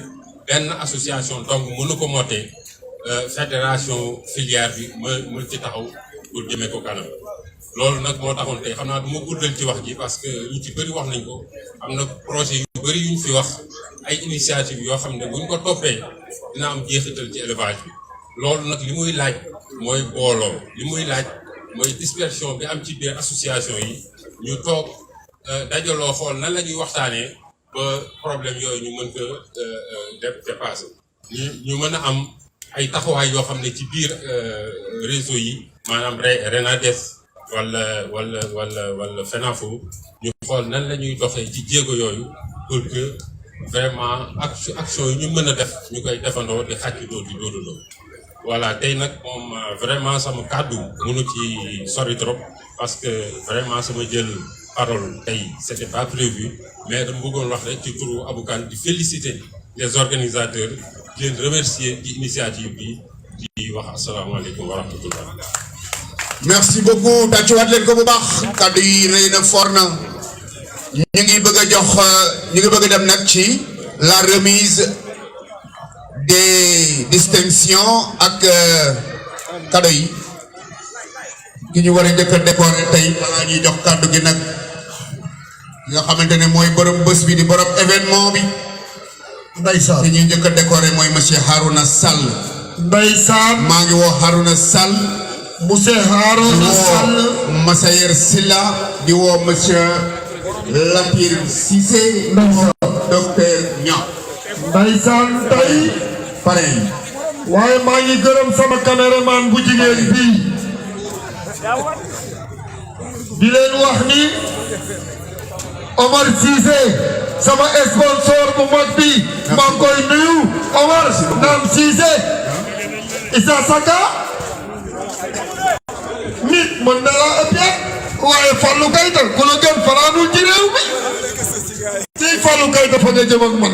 benn association donc mënu ko mootee fédération filière bi mën ci taxaw pour jëmee ko kanam loolu nag moo taxoon tey xam naa du ma guddal ci wax ji parce que ñu ci bëri wax nañ ko am na projet yu bëri yuñ fi wax ay initiative yoo xam ne buñ ko toppee dina am jeexital ci élevage bi loolu nag li muy laaj mooy booloo li muy laaj mooy dispersion bi am ci biir association yi ñu toog dajaloo xool nan la ñuy waxtaanee ba problème yooyu ñu mën ko dépasser ñu mën a am ay taxawaay yoo xam ne ci biir réseau yi maanaam RENADES wala FENAFO ñu xool nan la ñuy doxee ci jéego yooyu pour que vraiment action yi ñu mën a def ñu koy defandoo di xàccandoo di dóorandoo voilà tey nag moom vraiment sama kàddu mënu ci sori trop parce que vraiment sama jël parole tey c'était pas prévu mais dama bëggoon wax rek ci turu Abou Kane di féliciter les organisateurs di leen remercier ci initiative bi di wax asalaamaaleykum wa rahmatullah. merci beaucoup tàccuwaat leen ko bu baax kàddu yi rëy na for na ñu ngi bëgg a jox ñu ngi bëgg a dem nag ci la remise des distinctions ak cadeau yi ki ñu war a njëkk a décorer tey balaa ñuy jox kàddu gi nag nga xamante ne mooy borom bés bi di borom événement bi ndeysaan ki ñuy njëkk a décorer mooy monsieur Harouna Sall ndeysaan maa ngi woo Harouna Sall monsieur Harouna Sall Massayer Silla di woo monsieur Latir Cissé docteur Niang ndeysaan tey pareil waaye maa ngi gërëm sama caméraman bu jigéen bii di leen wax ni Omar Cissé sama sponsor bu mag bi maa ngi koy nuyu Omar Naam Cissé Issa Saka nit mën na laa ëpp waaye Fallou Keita ku la gën fanaanul ci réew mi ci Fallou Keita fa nga jëm ak man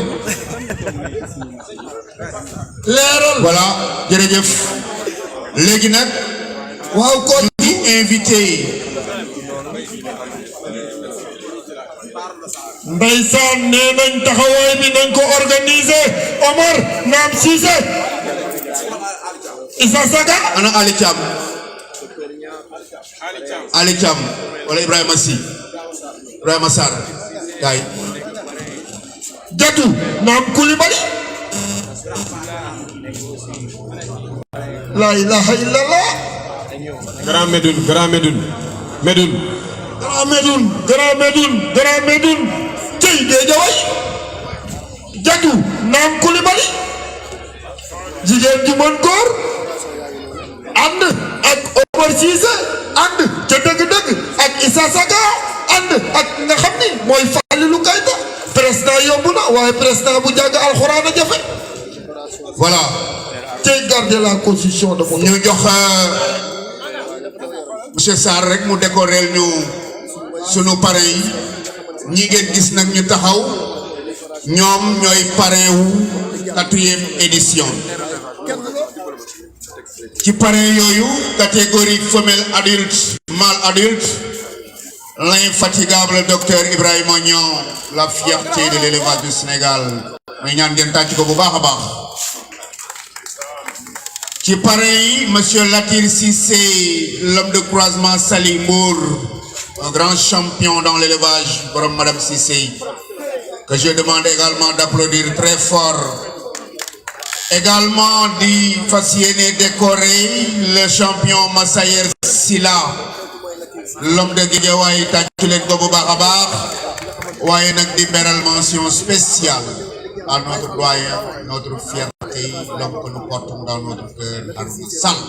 leeral voilà jërëjëf léegi nag waaw kon di invité ndeysaan nee nañ taxawaay bi nañ ko organiser Omar Naam Cissé Issa Saka ana Ali Thiam wala Ibrahima Sy Ibrahima Sarr kay Jatu Naam Coulibaly la ilaha illallah Grand Médoune cey Guédiawaye Jatu Naam Coulibaly jigéen ji mën góor ànd ak Omar Cissé ànd ca dëgg-dëgg ak Issa Idrissa Saka ànd ak nga xam ni mooy Fallilou Keita président yomb na waaye président bu jàng alxuraan a jafe voilà tey garder la constitution de mon ñu jox monsieur Sarr rek mu décorer ñu sunu parrain yi ñi ngeen gis nag ñu taxaw ñoom ñooy parrain wu 4e édition ci parrain yooyu catégorie femelle adulte mâle adulte l'infatigable docteur Ibrahima Niang la fierté de l'élevage du Sénégal may ñaan ngeen tàcc ko bu baax a baax ci parrain yi monsieur Latir Cissé l'homme de croisement Sali Mbour un grand champion dans l'élevage borom madame Cissé que je demande également d'applaudir très fort également di fas yéene décorer le champion Massayer Silla l'homme de Guédiawaye tàccu leen ko bu baax a baax waaye nag di beral mention spéciale à notre doyen notre fierté l'homme que nous portons dans notre cœur Armi Sall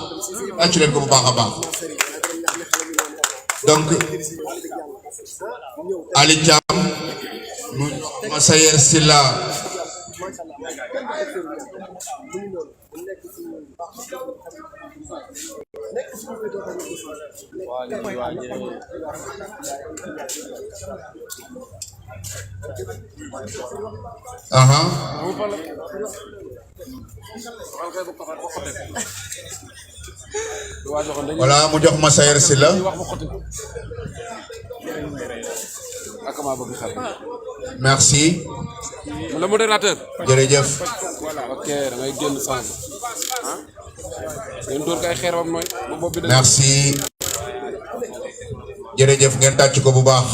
tàccu leen ko bu baax a baax donc Ali Thiam Massayer Silla voilà mu jox Massayer Silla merci le modérateur jërëjëf ok da ngay génn sang ngeen door kay xeer bam nooy merci jërëjëf ngeen tàcc ko bu baax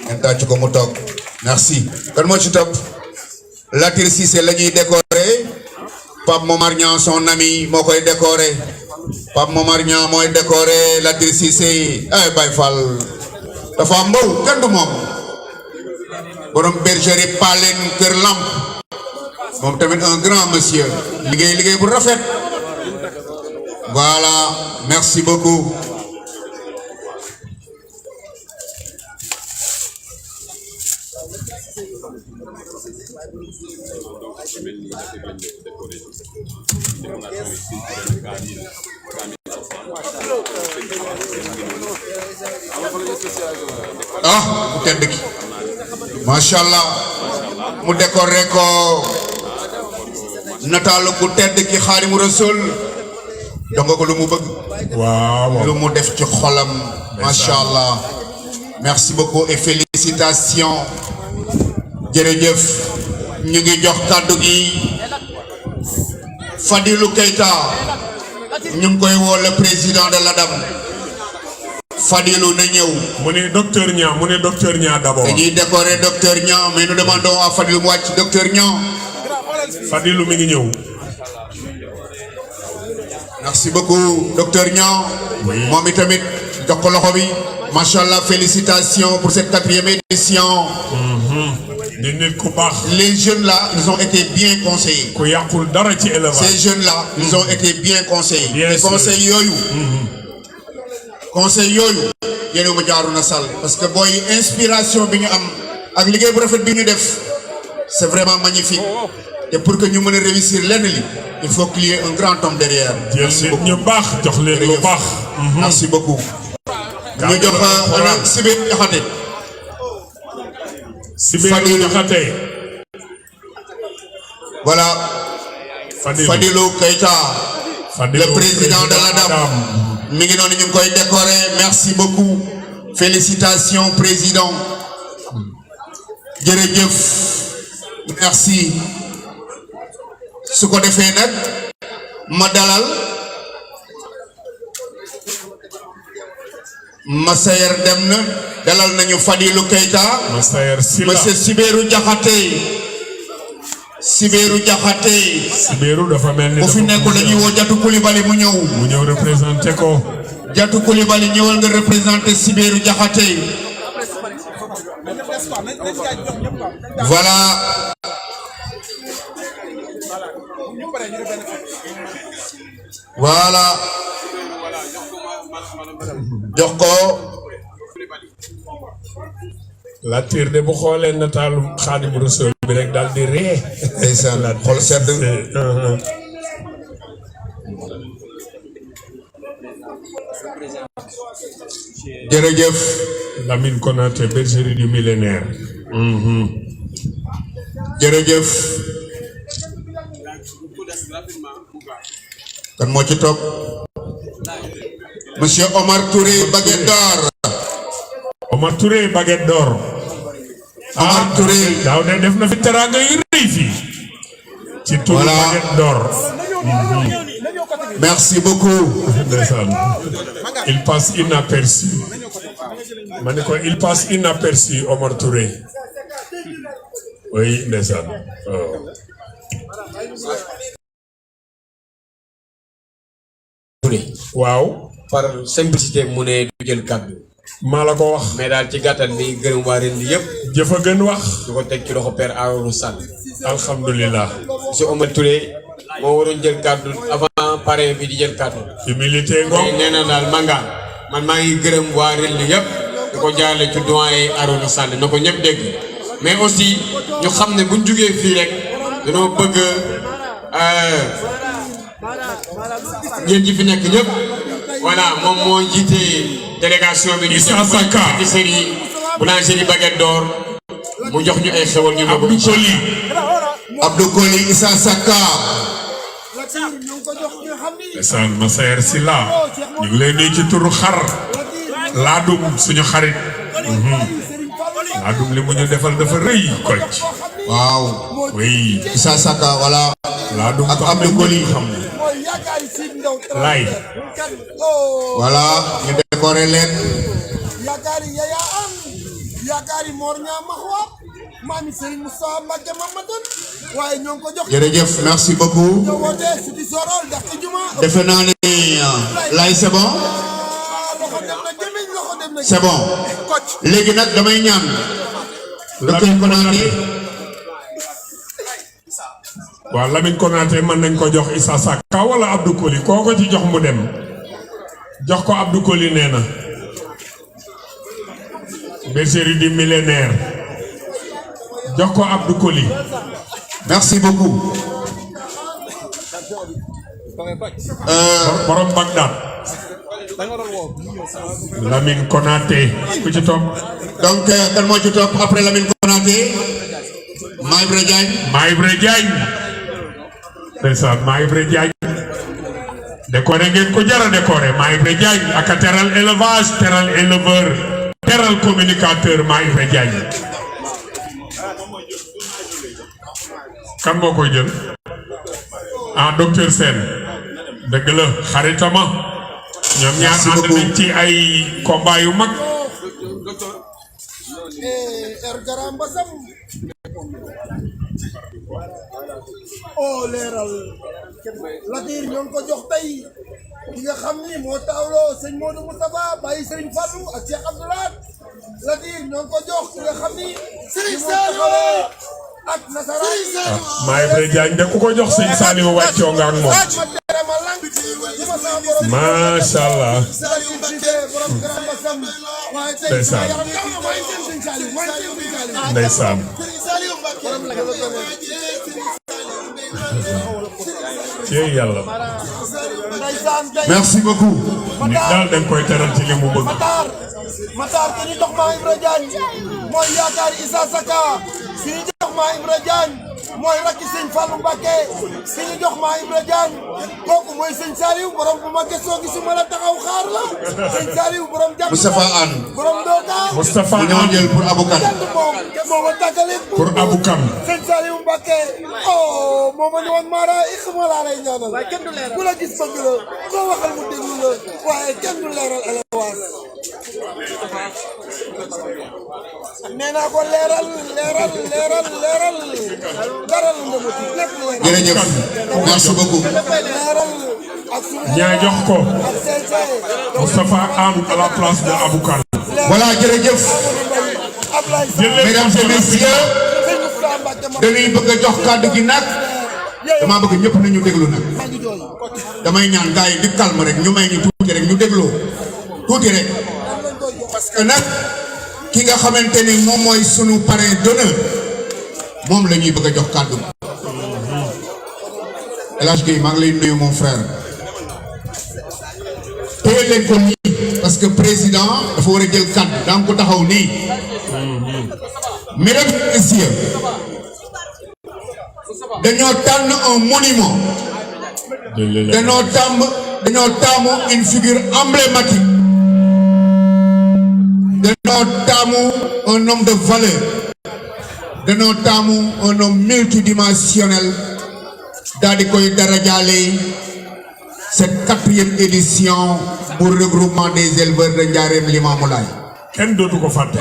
ngeen tàcc ko mu toog merci kan moo ci topp Latir Cissé la ñuy décorer Pape Momar Niang son ami moo koy décorer Pape Momar Niang mooy décorer Latir Cissé ay Baye Fall dafa mbow kenn du moom borom bergerie Palen Kër Lamp moom tamit un grand monsieur liggéey bu rafet voilà merci beaucoup ah mu tedd ki macha allah mu décoré ko nataalu ku tedd ki Xaadimu Rasuul jox nga ko lu mu bëgg waaw lu mu def ci xolam macha allah merci beaucoup et félicitations jërëjëf ñu ngi jox kàddu gi Fadilou Keita ñu ngi koy woo le président de l'ADAM Fadilou na ñëw mu ne docteur Niang d'abord dañuy décorer docteur Niang mais nous demandons à Fadilou mu wàcc docteur Niang Fadilou mi ngi ñëw merci beaucoup docteur Niang moom itamit jox ko loxo bi machallah félicitations pour cette 4e édition les jeunes là ils ont été bien conseillés ces jeunes là ils ont été bien conseillés les conseils yooyu yéen ma jaaru na sall parce que booy inspiration bi ñu am ak liggéey bu rafet bi ñu def c'est vraiment magnifique et pour que ñu mën a réussir lenn li il faut qu'il y ait un grand homme derrière merci beaucoup ñu baax jox leen lu baax merci beaucoup ñu jox Sibé Diakhaté Fadilou Diakhaté voilà Fadilou Keita le président de l'ADAM mi ngi noonu ñu ngi koy décorer merci beaucoup félicitations président jërëjëf merci su ko defee nag ma dalal Massayer dem na dalal nañu Fadilou Keita Massayer Silla monsieur Sibéru Diakhaté Sibéru dafa mel ni bu fi nekkul dañuy woo Jatu Coulibaly mu ñëw représenté ko Jatu Coulibaly ñëwal nga représenté Sibéru Diakhaté voilà jox ko la tiir de bu xoolee nataalu Xaadimu Rasuul bi rek daal di ree. ndeysaan xol sedd. jërëjëf. Lamine Konaté bergerie du millénaire. jërëjëf. kan moo ci topp. monsieur Omar Touré baguette d'or. Omar Touré baguette d'or. Omar Touré. daaw de def na fi teraanga yu rëy fii. ci turu baguette d'or. merci beaucoup. ndeysaan. il passe inaperçu. ma ne ko il passe inaperçu Omar Touré. oui ndeysaan. waaw. par simplicité mu ne du jël kàddu. maa la ko wax. mais daal ci gàttal ni gërëm waa ren bi yëpp. jëf a gën wax. du ko teg ci loxo père Arouna Sall. alhamdulilah. monsieur Omar Touré moo waroon jël kàddu avant parrain bi di jël kàddu. humilité ngom. nee na daal manga man maa ngi gërëm waa ren bi yëpp. di ko jaarale ci doyen Arouna Sall na ko ñëpp dégg. mais aussi ñu xam ne buñ jugee fii rek dañoo bëgg ñeen ji fi nekk ñëpp. voilà moom moo jiite délégation bi. Issa Saka pâtisserie boulangerie baguette d'or mu jox ñu ay xewal ñu. Abdou Koli. Abdou Koli Issa Saka. ndeysaan Massaer Sylla ñu ngi lay nuyu ci turu xar. laadum suñu xarit. laadum li mu ñu defal dafa rëy Kocc. waaw. oui. Issa Saka voilà. laadum ak Abdou Koli. lay. voilà ñu décoré leen. yaakaari Yaya Am yaakaari Mor Ñaa Maxwa maami Serigne Moussa Mbacke Mamadan waaye ñoo ngi ko jox. jërëjëf merci beaucoup. ñoo woote Sidi Sorol ndax ci juma. defe naa ne lay c'est bon. loxo dem na gémmiñ loxo dem na. c'est bon. léegi nag damay ñaan. docteur Konaté. waaw Lamine Konaté mën nañ ko jox Issa Saka wala Abdou Koli koo ko ci jox mu dem. jox ko Abdou Koli nee na. bergerie du millénaire. jox ko Abdou Koli. merci beaucoup. borom Bagdad. Lamine Konaté ku ci topp. donc kan moo ci topp après Lamine Konaté. Maïbra Diagne. Maïbra Diagne. ndeysaan Maïbra Diagne. décoré ngeen ko jara décoré Maïbra Diagne ak a teral élevage teral éleveur teral communicateur Maïbra Diagne. kan moo koy jël. ah docteur Sène. dëgg la xaritama. ñoom ñaar ànd nañ ci ay combat yu mag. oh leeral Latir ñoo ngi ko jox tey ki nga xam ni moo taawloo sëñ Modou Moustapha bàyyi Serigne Fallou ak Cheikh Abdoulaye Latir ñoo ngi ko jox ki nga xam ni Serigne Saliou ak nasaraan. Maïbra Diagne de ku ko jox sëñ Saliou wàccoo nga ak moom. macha allah. ndeysaan. ndeysaan. ci yàlla. merci beaucoup. nit daal dañ koy teral ci li mu bëgg. Matar ki ñu jox Maïbra Diagne mooy yaakaari Issa Saka ki ñu jox Maïbra Diagne mooy rakki sëñ Fallou Mbacké ki ñu jox Maïbra Diagne kooku mooy sëñ Saliou borom bu ma gëstoo gisuma la taxaw xaar la sëñ Saliou borom jàpp Moustapha Anne. borom Doka Moustapha Anne ñoo jël pour Abou Kane. moo ma tàggale pour Abou Kane. sëñ Saliou Mbacké oh moo ma ne woon Mara ixma laa lay ñaanal ku la gis bëgg la koo waxal mu déglu la waaye kenn du leeral alawaas nee naa ko leeral daral nga ma ci lépp leeral. jërëjëf merci beaucoup. leeral ak suñu. ñaa jox ko. Moustapha Anne à la place de Abou Kane. voilà jërëjëf. mesdames et messieurs. dañuy bëgg a jox kàddu gi nag. damaa bëgg ñëpp nañu déglu nag. damay ñaan gars yi di calme rek ñu may ñu tuuti rek ñu dégloo tuuti rek. parce que nag ki nga xamante ni moom mooy sunu parrain d'honneur moom la ñuy bëgg a jox kàddu. El Hadj Gueye maa ngi lay nuyu mon frère. téye leen ko nii parce que président dafa war a jël kàddu daa ko taxaw nii. Mesdames et messieurs, dañoo tànn un monument. dañoo taamu une figure emblématique. dañoo taamu un homme de valeur. dañoo taamu un homme multidimensionnel. daal di koy darajaale cette 4e édition pour regroupement des éleveurs de Ndiarème Limamoulaye. kenn dootu ko fàtte.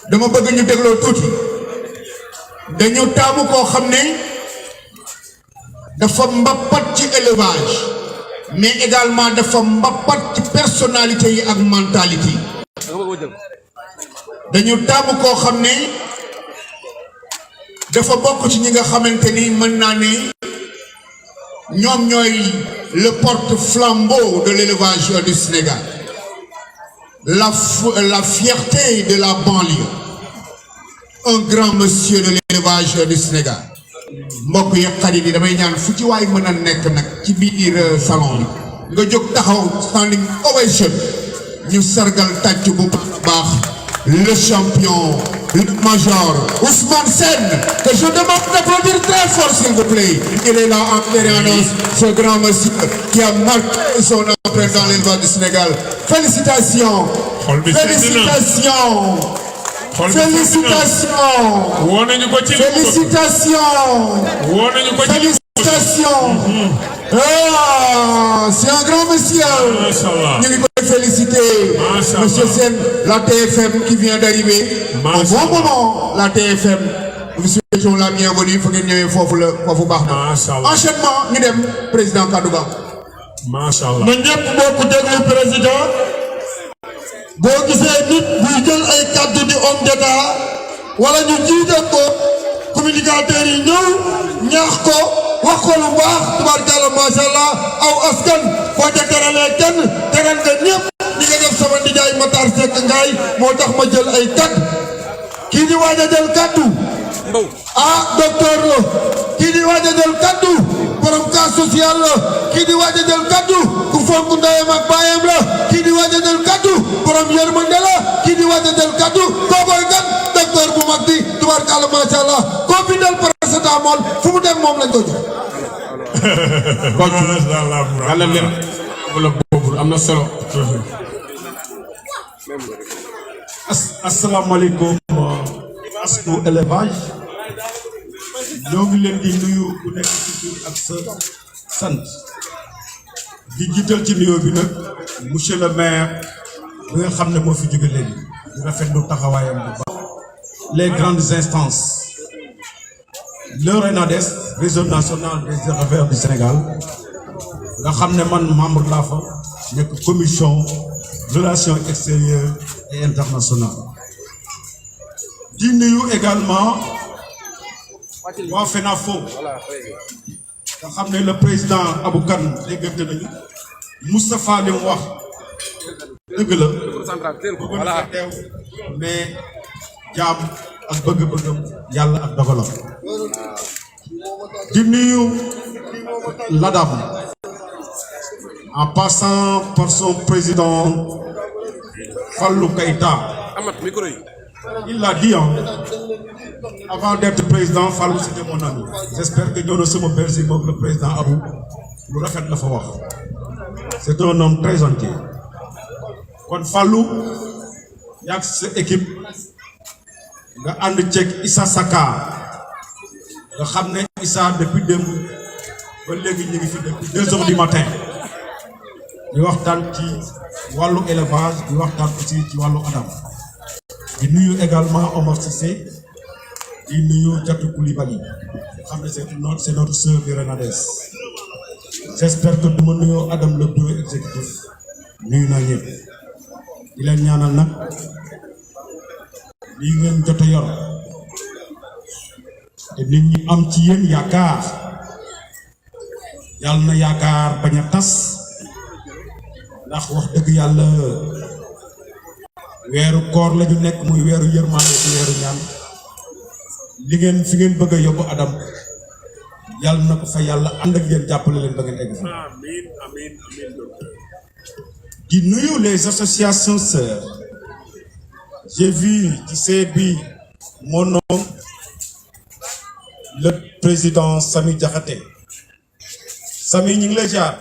dama bëgg ñu dégloo tuuti. dañu taamu koo xam ne dafa mbappat ci élevage mais également dafa mbappat ci personnalité yi ak mentalité yi. dañu taamu koo xam ne dafa bokk ci ñi nga xamante ni mën naa ne ñoom ñooy le porte-flambeau de l'élevage du Sénégal, la fierté de la banlieue, un grand monsieur de l'élevage du Sénégal. mbokk yi xarit yi damay ñaan fu ci waay mën a nekk nag ci biir salon bi nga jóg taxaw standing ovation ñu sargal tàcc bu baax le champion, le major Ousmane Sène, que je demande d'applaudir très fort s'il vous plaît. Il est là en permanence, ce grand monsieur qui a marqué son empreinte dans l'élevage du Sénégal. Félicitations. Félicitations. Félicitations. Félicitations. Félicitations. Ah, c'est un grand monsieur. Nous lui féliciter. Monsieur Sène, la TFM qui vient d'arriver. Au bon moment, la TFM. Nous souhaitons la bienvenue. Il faut que nous enchaînement, nous sommes président Kadouba. Machallah. Nous sommes président. boo gisee nit buy jël ay kàddu di homme d'état wala ñu jiite ko communicateurs yi ñëw ñaax ko wax ko lu baax tubaarkàlla macha allah aw askan boo ca teralee kenn teral nga ñëpp ñi nga def sama nijaay Matar Seck ngaay moo tax ma jël ay kàddu kii di waaj a jël kàddu ah docteur la kii di waaj a jël kàddu borom cas social la kii di waaj a jël kàddu ku fonk ndeyam ak baayam la kii di waaj a jël kàddu borom yërmande la kii di waaj a jël kàddu kookoy gan docteur bu mag bi tubaarkàlla macha allah koo bindal paracétamol fu mu dem moom lañ ko jox. yàlla leen wala boobu am na solo. asalaamaaleykum astu élevage ñoo ngi leen di nuyu ku nekk ci tur ak sa sant di jiital ci nuyoo bi nag monsieur le maire bi nga xam ne moo fi jóge léegi di rafetlu taxawaayam bu baax les grandes instances le RENADES réseau national des éleveurs du Sénégal nga xam ne man membre laa fa nekk commission relations extérieures et internationales di nuyu également waa FENAFO nga xam ne le président Abou Kane déggante nañu Moustapha li mu wax dëgg la bëggoon na teew mais jaam ak bëgg-bëggam yàlla ak dogalam di nuyu l'ADAM en passant par son président Fallou Keïta. Il l'a dit, hein, avant d'être président, Fallou c'était mon ami. J'espère que nous sommes berger comme le président Abou. Nous refait le faveur. C'est un homme très entier. Quand Fallou, il y a cette équipe, il y a un tchèque Issa Saka. Il y a Issa depuis 2h du matin. Il y a wàllu élevage di waxtaan aussi ci wàllu adam di nuyu également Omar Cissé di nuyu Diatou Koulibaly xam ne c'est notre sœur du RENADES. J'espère que du ma nuyoo Adam le bureau exécutif nuyu naa ñëpp di leen ñaanal nag lii ngeen jot a yor te nit ñi am ci yéen yaakaar yàlla na yaakaar bañ a tas. ndax wax dëgg yàlla weeru koor la ñu nekk muy weeru yërmande ci weeru ñaan li ngeen fi ngeen bëgg a yóbbu Adam yàlla na ko fa yàlla ànd ak yéen jàppale leen ba ngeen egg fa. di nuyu les associations sœurs. J'ai vu ci bi mon nom le président Samy Diakhaté. Samy ñu ngi lay jaar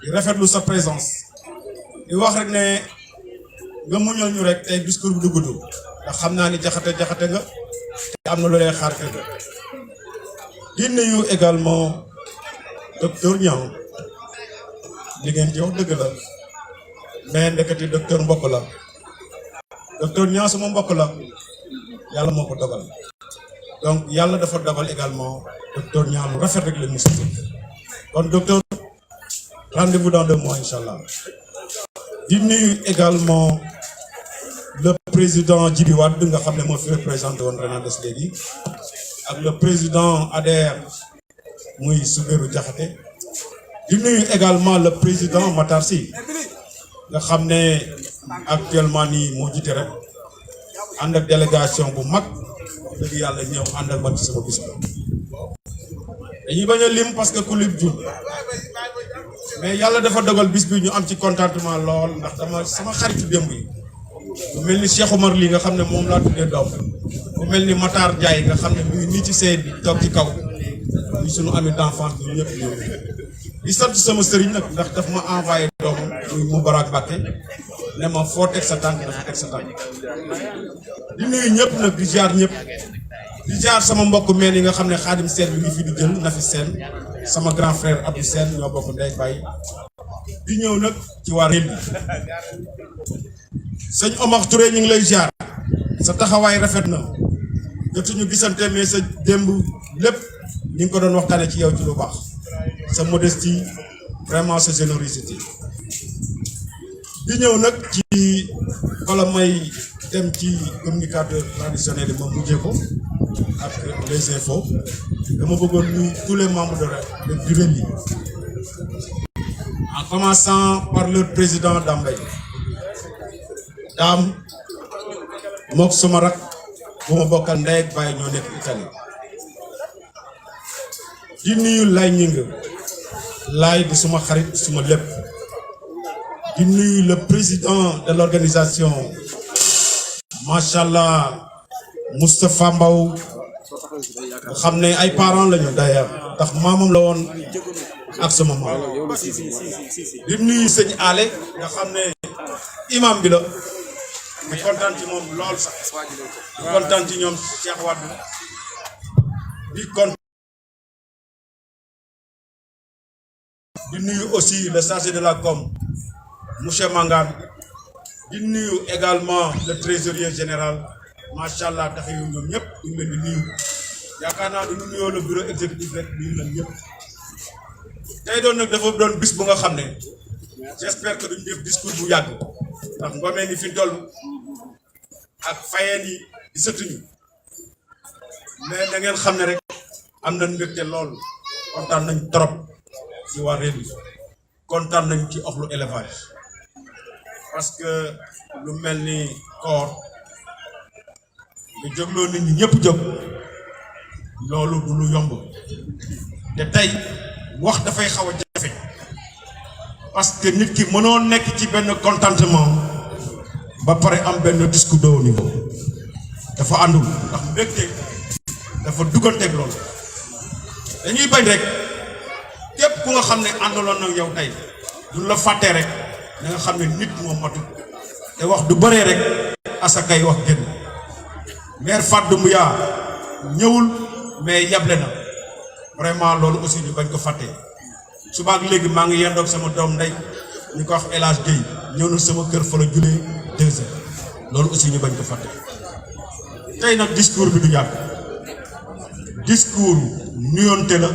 di rafetlu sa présence di wax rek ne nga muñal ñu rek tey discours bi du gudd ndax xam naa ni jaxate nga te am na lu lay xaar kër ga. di nuyu également docteur Niang li ngeen ci wax dëgg la mais ndeketi docteur mbokk la docteur Niang sama mbokk la yàlla moo ko dogal donc yàlla dafa dogal également docteur Niang lu rafet rek la ñu si kon docteur rendez-vous dans 2 mois inchallah. di nuyu également le président Djibi Wade nga xam ne moo fi représenté woon Renades léegi ak le président ADR muy Soubérou Diakhaté. di nuyu également le président Matar Sy nga xam ne actuellement nii moo jiite rek ànd ak délégation bu mag dëgg yàlla ñëw ànd ak man ci sama bis ba. dañuy bañ a lim parce que ku lim jum mais yàlla dafa dogal bis bi ñu am ci contentement lool ndax sama xaritu démb yi ku mel ni Cheikh Omar lii nga xam ne moom laa tuddee doom ku mel ni Matar Ndiaye nga xam ne mu ngi nii ci seen bi toog ci kaw ñu sunu ami d'enfance ñun ñëpp ñëw di sant sama sëriñ nag ndax daf ma envoyé doom muy Moubarak Mbacké ne ma foo teg sa tànk dafa teg sa tànk. di nuyu ñëpp nag di jaar ñëpp di jaar sama mbokk meen yi nga xam ne Xaadim Seen bi ngi fi di jël Nafi Seen sama grand frère Abdou Seen ñoo bokk ndey baay di ñëw nag ci waa réew mi sëñ Omar Touré ñu ngi lay jaar sa taxawaay rafet na jotuñu gisante mais sa démb lépp ñu ngi ko doon waxtaane ci yow ci lu baax sa modestie vraiment sa générosité di ñëw nag ci wala may dem ci communicateur traditionnel yi ma mujjee ko ak les infos dama bëggoon nuyu tous les membres du Reli en commençant par le président Dambay Dame mook sama rak bu ma bokkal ndey ak baay ñoo nekk Italie di nuyu Lay Ñing Lay di suma xarit suma lépp di nuyu le président de l'organisation machallah Moustapha Mbaw nga xam ne ay parents lañu d'ailleurs ndax maamam la woon ak sama maam di nuyu sëñ Ale nga xam ne imam bi la di kontaan ci moom lool sax di kontaan ci ñoom Cheikh Wade di kontaan di nuyu aussi le chargé de la com monsieur Mangane di nuyu également le trésorier général machallah tax yu ñoom ñëpp ñu leen di nuyu yaakaar naa du ñu nuyoo le bureau exécutif rek nuyu leen ñëpp tey doon nag dafa doon bis bu nga xam ne j'espère que duñ def discours bu yàgg ndax ngomee ni fi toll ak fayeen yi di sëtuñu mais da ngeen xam ne rek am nañ mbégte lool kontaan nañ trop ci waa réew mi kontaan nañ ci oxlu élevage parce que lu mel ni koor nga jógloo nit ñi ñëpp jóg loolu du lu yomb te tey wax dafay xaw a jafe parce que nit ki mënoo nekk ci benn contentement ba pare am benn discours de haut niveau dafa àndul ndax mbégte dafa dugganteeg loolu dañuy bañ rek képp ku nga xam ne àndaloon na yow tey duñ la fàttee rek da nga xam ne nit moom matul te wax du bëree rek asakay wax génn maire Fadou Mbouya ñëwul mais yable na vraiment loolu aussi ñu bañ ko fàttee subaak léegi maa ngi yendoog sama doom ndey ñu ko wax El Hadj Gueye ñëw na sama kër fa la julee 2 heures loolu aussi ñu bañ ko fàtte tey nag discours bi du yàgg discours nuyoonte la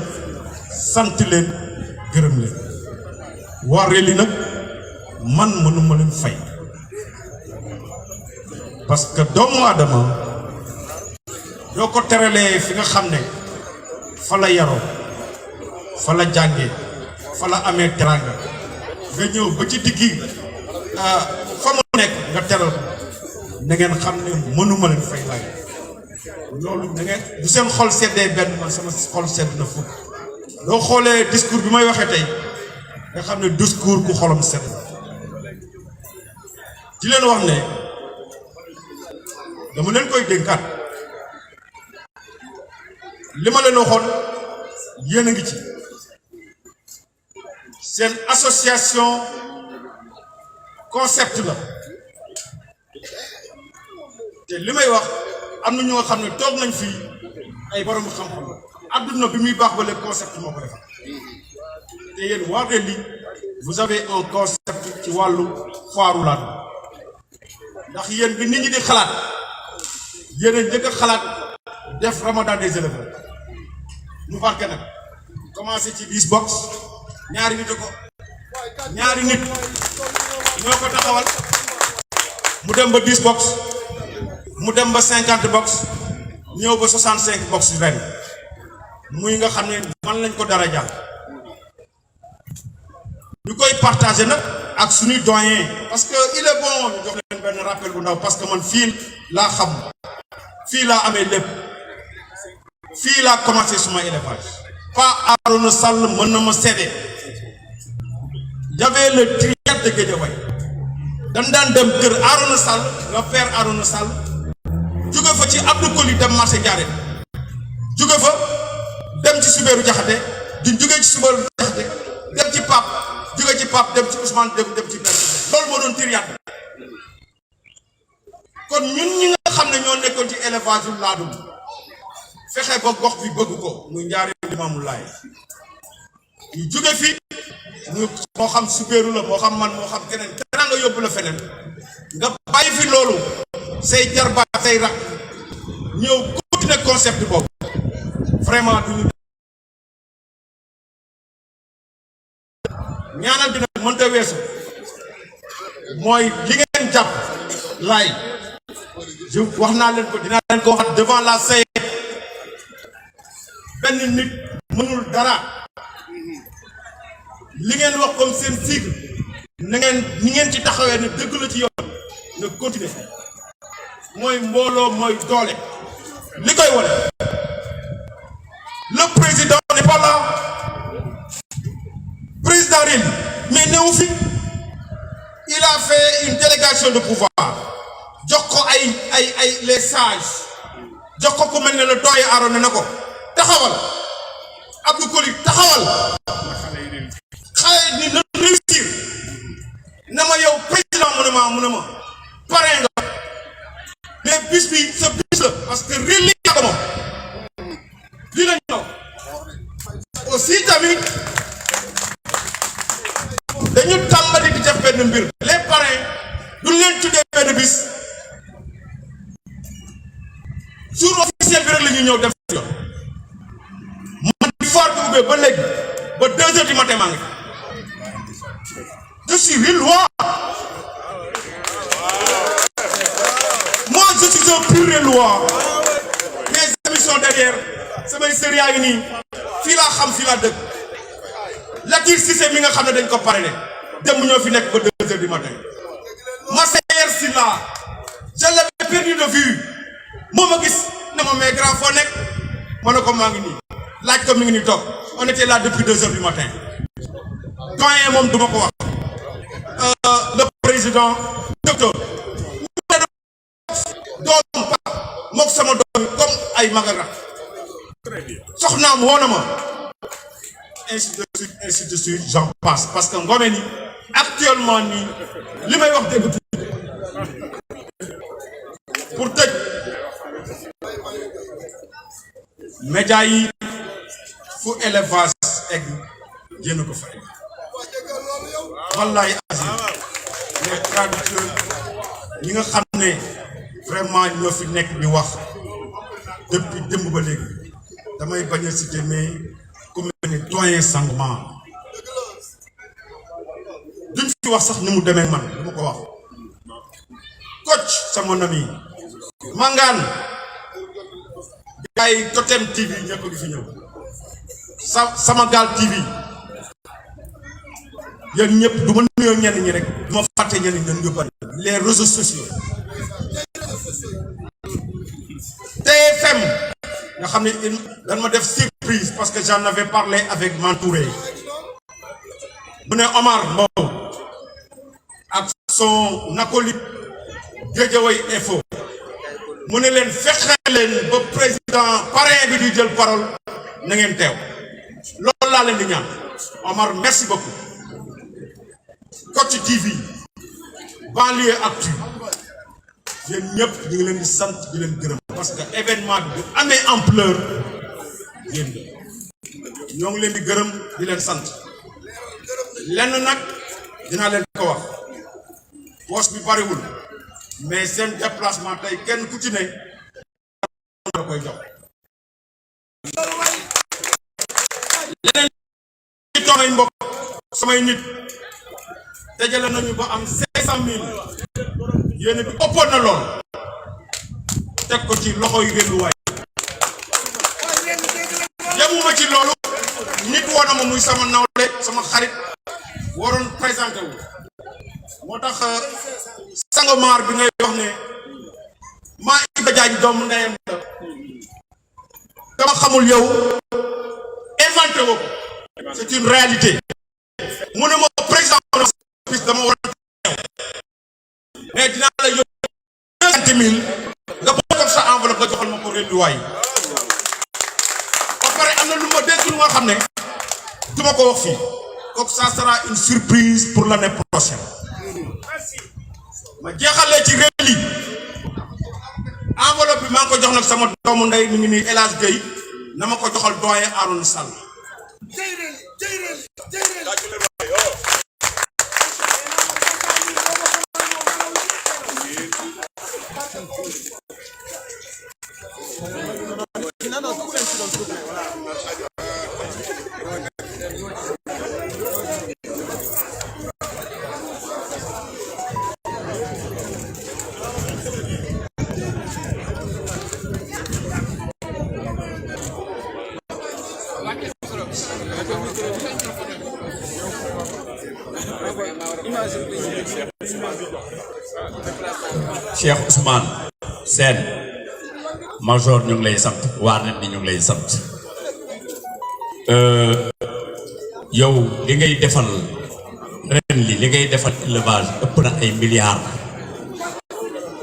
sant leen gërëm leen waa Reli nag man mënuma leen fay parce que doomu aadama doo ko teralee fi nga xam ne fa la yaroo fa la jàngee fa la amee teranga nga ñëw ba ci diggi fa mu nekk nga teral na ngeen xam ne mënuma leen fay laaj loolu da ngeen bu seen xol seddee benn man sama xol sedd na fukk loo xoolee discours bi may waxee tey nga xam ne discours ku xolam sedd di leen wax ne dama leen koy dénkaat li ma leen waxoon yéen a ngi ci seen association concept la te li may wax am na ñu nga xam ne toog nañ fii ay borom xam-xam adduna bi muy baax ba le concept moo ko defar te yéen waa Relly vous avez un concept ci wàllu foiru laatu ndax yéen bi nit ñi di xalaat yéen a njëkk a xalaat def ramadan des éleveurs mu barke nag commencé ci 10 box ñaari nit ñoo ko taxawal mu dem ba 10 box mu dem ba 50 box ñëw ba 65 box ren muy nga xam ne man lañ ko dara jàll ñu koy partager nag ak suñuy doyen parce que il est bon ñu jox leen benn rappel bu ndaw parce que man fii laa xam fii laa amee lépp fii laa commencé suma élevage pas Arona Sall mën na ma seede j'avais le triade de Guédiawaye dañ daan dem kër Arona Sall nga père Arona Sall jóge fa ci Abdou Koli dem marché Ndiarène jóge fa dem ci Soubérou Diakhaté di jóge ci Soubérou Diakhaté dem ci Pape jóge ci Pape dem ci Ousmane dem ci loolu moo doon triade kon ñun ñi nga xam ne ñoo nekkoon ci élevage yu laadum fexe ba gox bi bëgg ko muy Ndiarène Limamou Laye ñu jóge fii moo xam Soubérou la moo xam man moo xam keneen keneen nga yóbbu la feneen nga bàyyi fi loolu say jarbaat say rak ñëw continuer concept boobu vraiment duñu ñaanal bi nag mënta weesu mooy li ngeen jàpp laay je wax naa leen ko dinaa leen ko wax devant la CEI benn nit mënul dara li ngeen wax comme seen cycle na ngeen ni ngeen ci taxawee ne dëgg la ci yoon na continuer mooy mbooloo mooy doole li koy wane le président n'est pas là président Relly mais néew fi il a fait une délégation de pouvoir jox ko ay les sages jox ko ku mel ne le doyen Arona na ko taxawal Abdou Koli taxawal xale ni na réussir na ma yow président mu ne ma pare nga mais bis bi sa bis la parce que Relly ko moom li la ñëw aussi tamit dañu tàmbali di def benn mbir les parrains duñ leen tuddee benn bis jour officiel bi rek la ñuy ñëw def yoon man di foire bi ubbee ba léegi ba 2 heures du matin maa ngi je suis Rellois moi je suis un pur Rellois mes amis sont derrière samay sœurs yaa ngi nii fii laa xam fii laa dëkk Latir Cissé mi nga xam ne dañ ko parrainé dem ñoo fi nekk ba 2 heures du matin Massaer Sylla je l'avais perdu de vue moo ma gis ne ma mais grand foo nekk ma ne ko maa ngi nii laaj ko mi ngi nii toog on était là depuis 2 heures du matin doyen moom duma ko wax le président docteur doom pa mook sama doom comme ay magara soxnaam woo na ma ainsi de suite j'en passe parce que ngome ni actuellement nii li may wax dégg pour tëj média yi fu élevage egg génn ko fa egg wallahi azim les traducteurs ñi nga xam ne vraiment ñoo fi nekk di wax depuis démb ba léegi damay bañ a citer mais ku mel ni doyen Sangman duñ fi wax sax ni mu demee man du ma ko wax coach sama ami Mangane gars yi Totem TV ñëpp gi fi ñëw sama gaal TV yéen ñëpp du ma nuyoo ñenn ñi rek du ma fàtte ñenn ñi ñu bari les réseaux sociaux TFM nga xam ne dañ ma def surprise parce que j'en avais parlé avec Mantouré mu ne Omar Mbow ak son acolyte Guédiawaye Info mu ne leen fexe leen ba président parrain bi di jël parole na ngeen teew loolu laa leen di ñaan Omar merci beaucoup Kocc TV Banlieue Actu yéen ñëpp ñu ngi leen di sant di leen gërëm parce que événement bi bu amee ampleur yéen ñoo ngi leen di gërëm di leen sant lenn nag dinaa leen ko wax poche bi bariwul mais seen déplacement tey kenn ku ci ne la koy jox leneen ci toogay mbokk samay nit dajale nañu ba am 500,000 yéen bi ëppoon na lool teg ko ci loxoy Renduwaay yemuma ci loolu nit woon na ma muy sama nawle sama xarit waroon présenté wu moo tax Sangomar bi ngay wax ne maa Iba Diagne doomu ndeyam la dama xamul yow inventé woo ko c'est une réalité mu ne ma président dama war a teew mais dinaa la yóbbu 200,000 nga bokk sa enveloppe nga joxal ma ko Renduwaay ba pare am na lu ma dégg lu nga xam ne du ma ko wax fii donc ça sera une surprise pour l'année prochaine ma jeexalee ci réew yi enveloppe bi maa ngi ko jox nag sama doomu ndey mi ngi nii El Hadj Gueye na ma ko joxal doyen Arouna Sall Cheikh Ousmane Sène major ñu ngi lay sant waa net ni ñu ngi lay sant yow li ngay defal ren li ngay defal élevage ëpp na ay milliards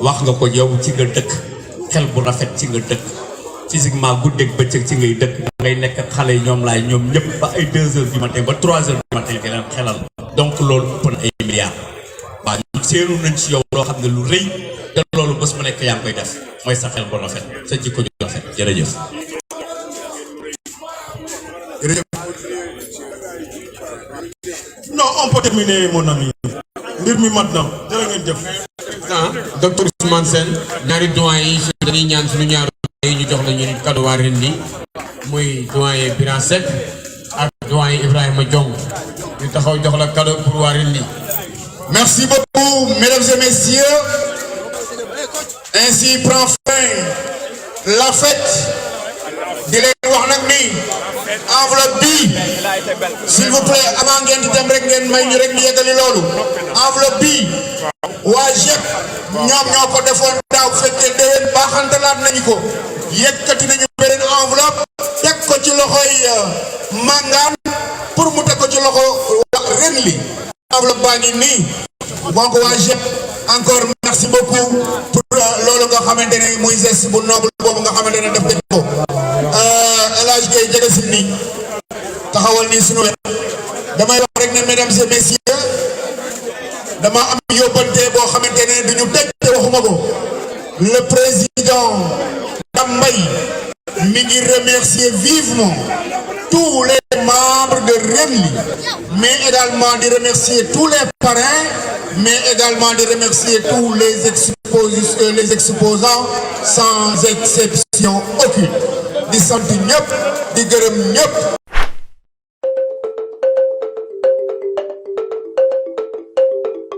wax nga ko yow ci nga dëkk xel bu rafet ci nga dëkk physiquement guddeeg bëccëg ci ngay dëkk da ngay nekk xale yi ñoom laay ñoom ñëpp ba ay 2 heures du matin ba 3 heures du matin nga leen xelal donc loolu ëpp na ay milliards waaw ñu seenu nañ ci yow loo xam ne lu rëy te loolu bés mu nekk yaa ngi koy def mooy sa xel bu rafet sa jikko ju rafet jërëjëf. non on peut terminer mon ami mbir mi mat na jërë ngeen jëf. docteur Ousmane Sène ñaari doyen yi dañuy ñaan suñu ñaari doyen yi ñu jox la ñu cadeau waa ren ni muy doyen Biran Seck ak doyen Ibrahima Diong ñu taxaw jox la cadeau pour waa ren ni. Merci beaucoup, mesdames et messieurs. Ainsi prend fin la fête di leen wax nag ni enveloppe bi s'il vous plaît avant ngeen di dem rek ngeen may ñu rek ñu yeggali loolu enveloppe bi waa JEP ñoom ñoo ko defoon daaw fekkee déwén baaxantalaat nañu ko yëkkati nañu beneen enveloppe teg ko ci loxoy Mangane pour mu teg ko ci loxo ren li enveloppe baa ngi nii donc waa JEP encore merci beaucoup pour loolu nga xamante ne muy geste bu noble boobu nga xamante ne def nañ ko El Hadj Gueye jege si nii taxawal nii sunu wet damay wax rek ne mesdames et messieurs dama am yóbbante boo xamante ne du ñu tëj te waxuma ko le président Mbaye mi ngi remercier vivement tous les membres de Renli, mais également de remercier tous les parrains, mais également de remercier tous les exposants sans exception aucune. Di sant ñëpp di gërëm ñëpp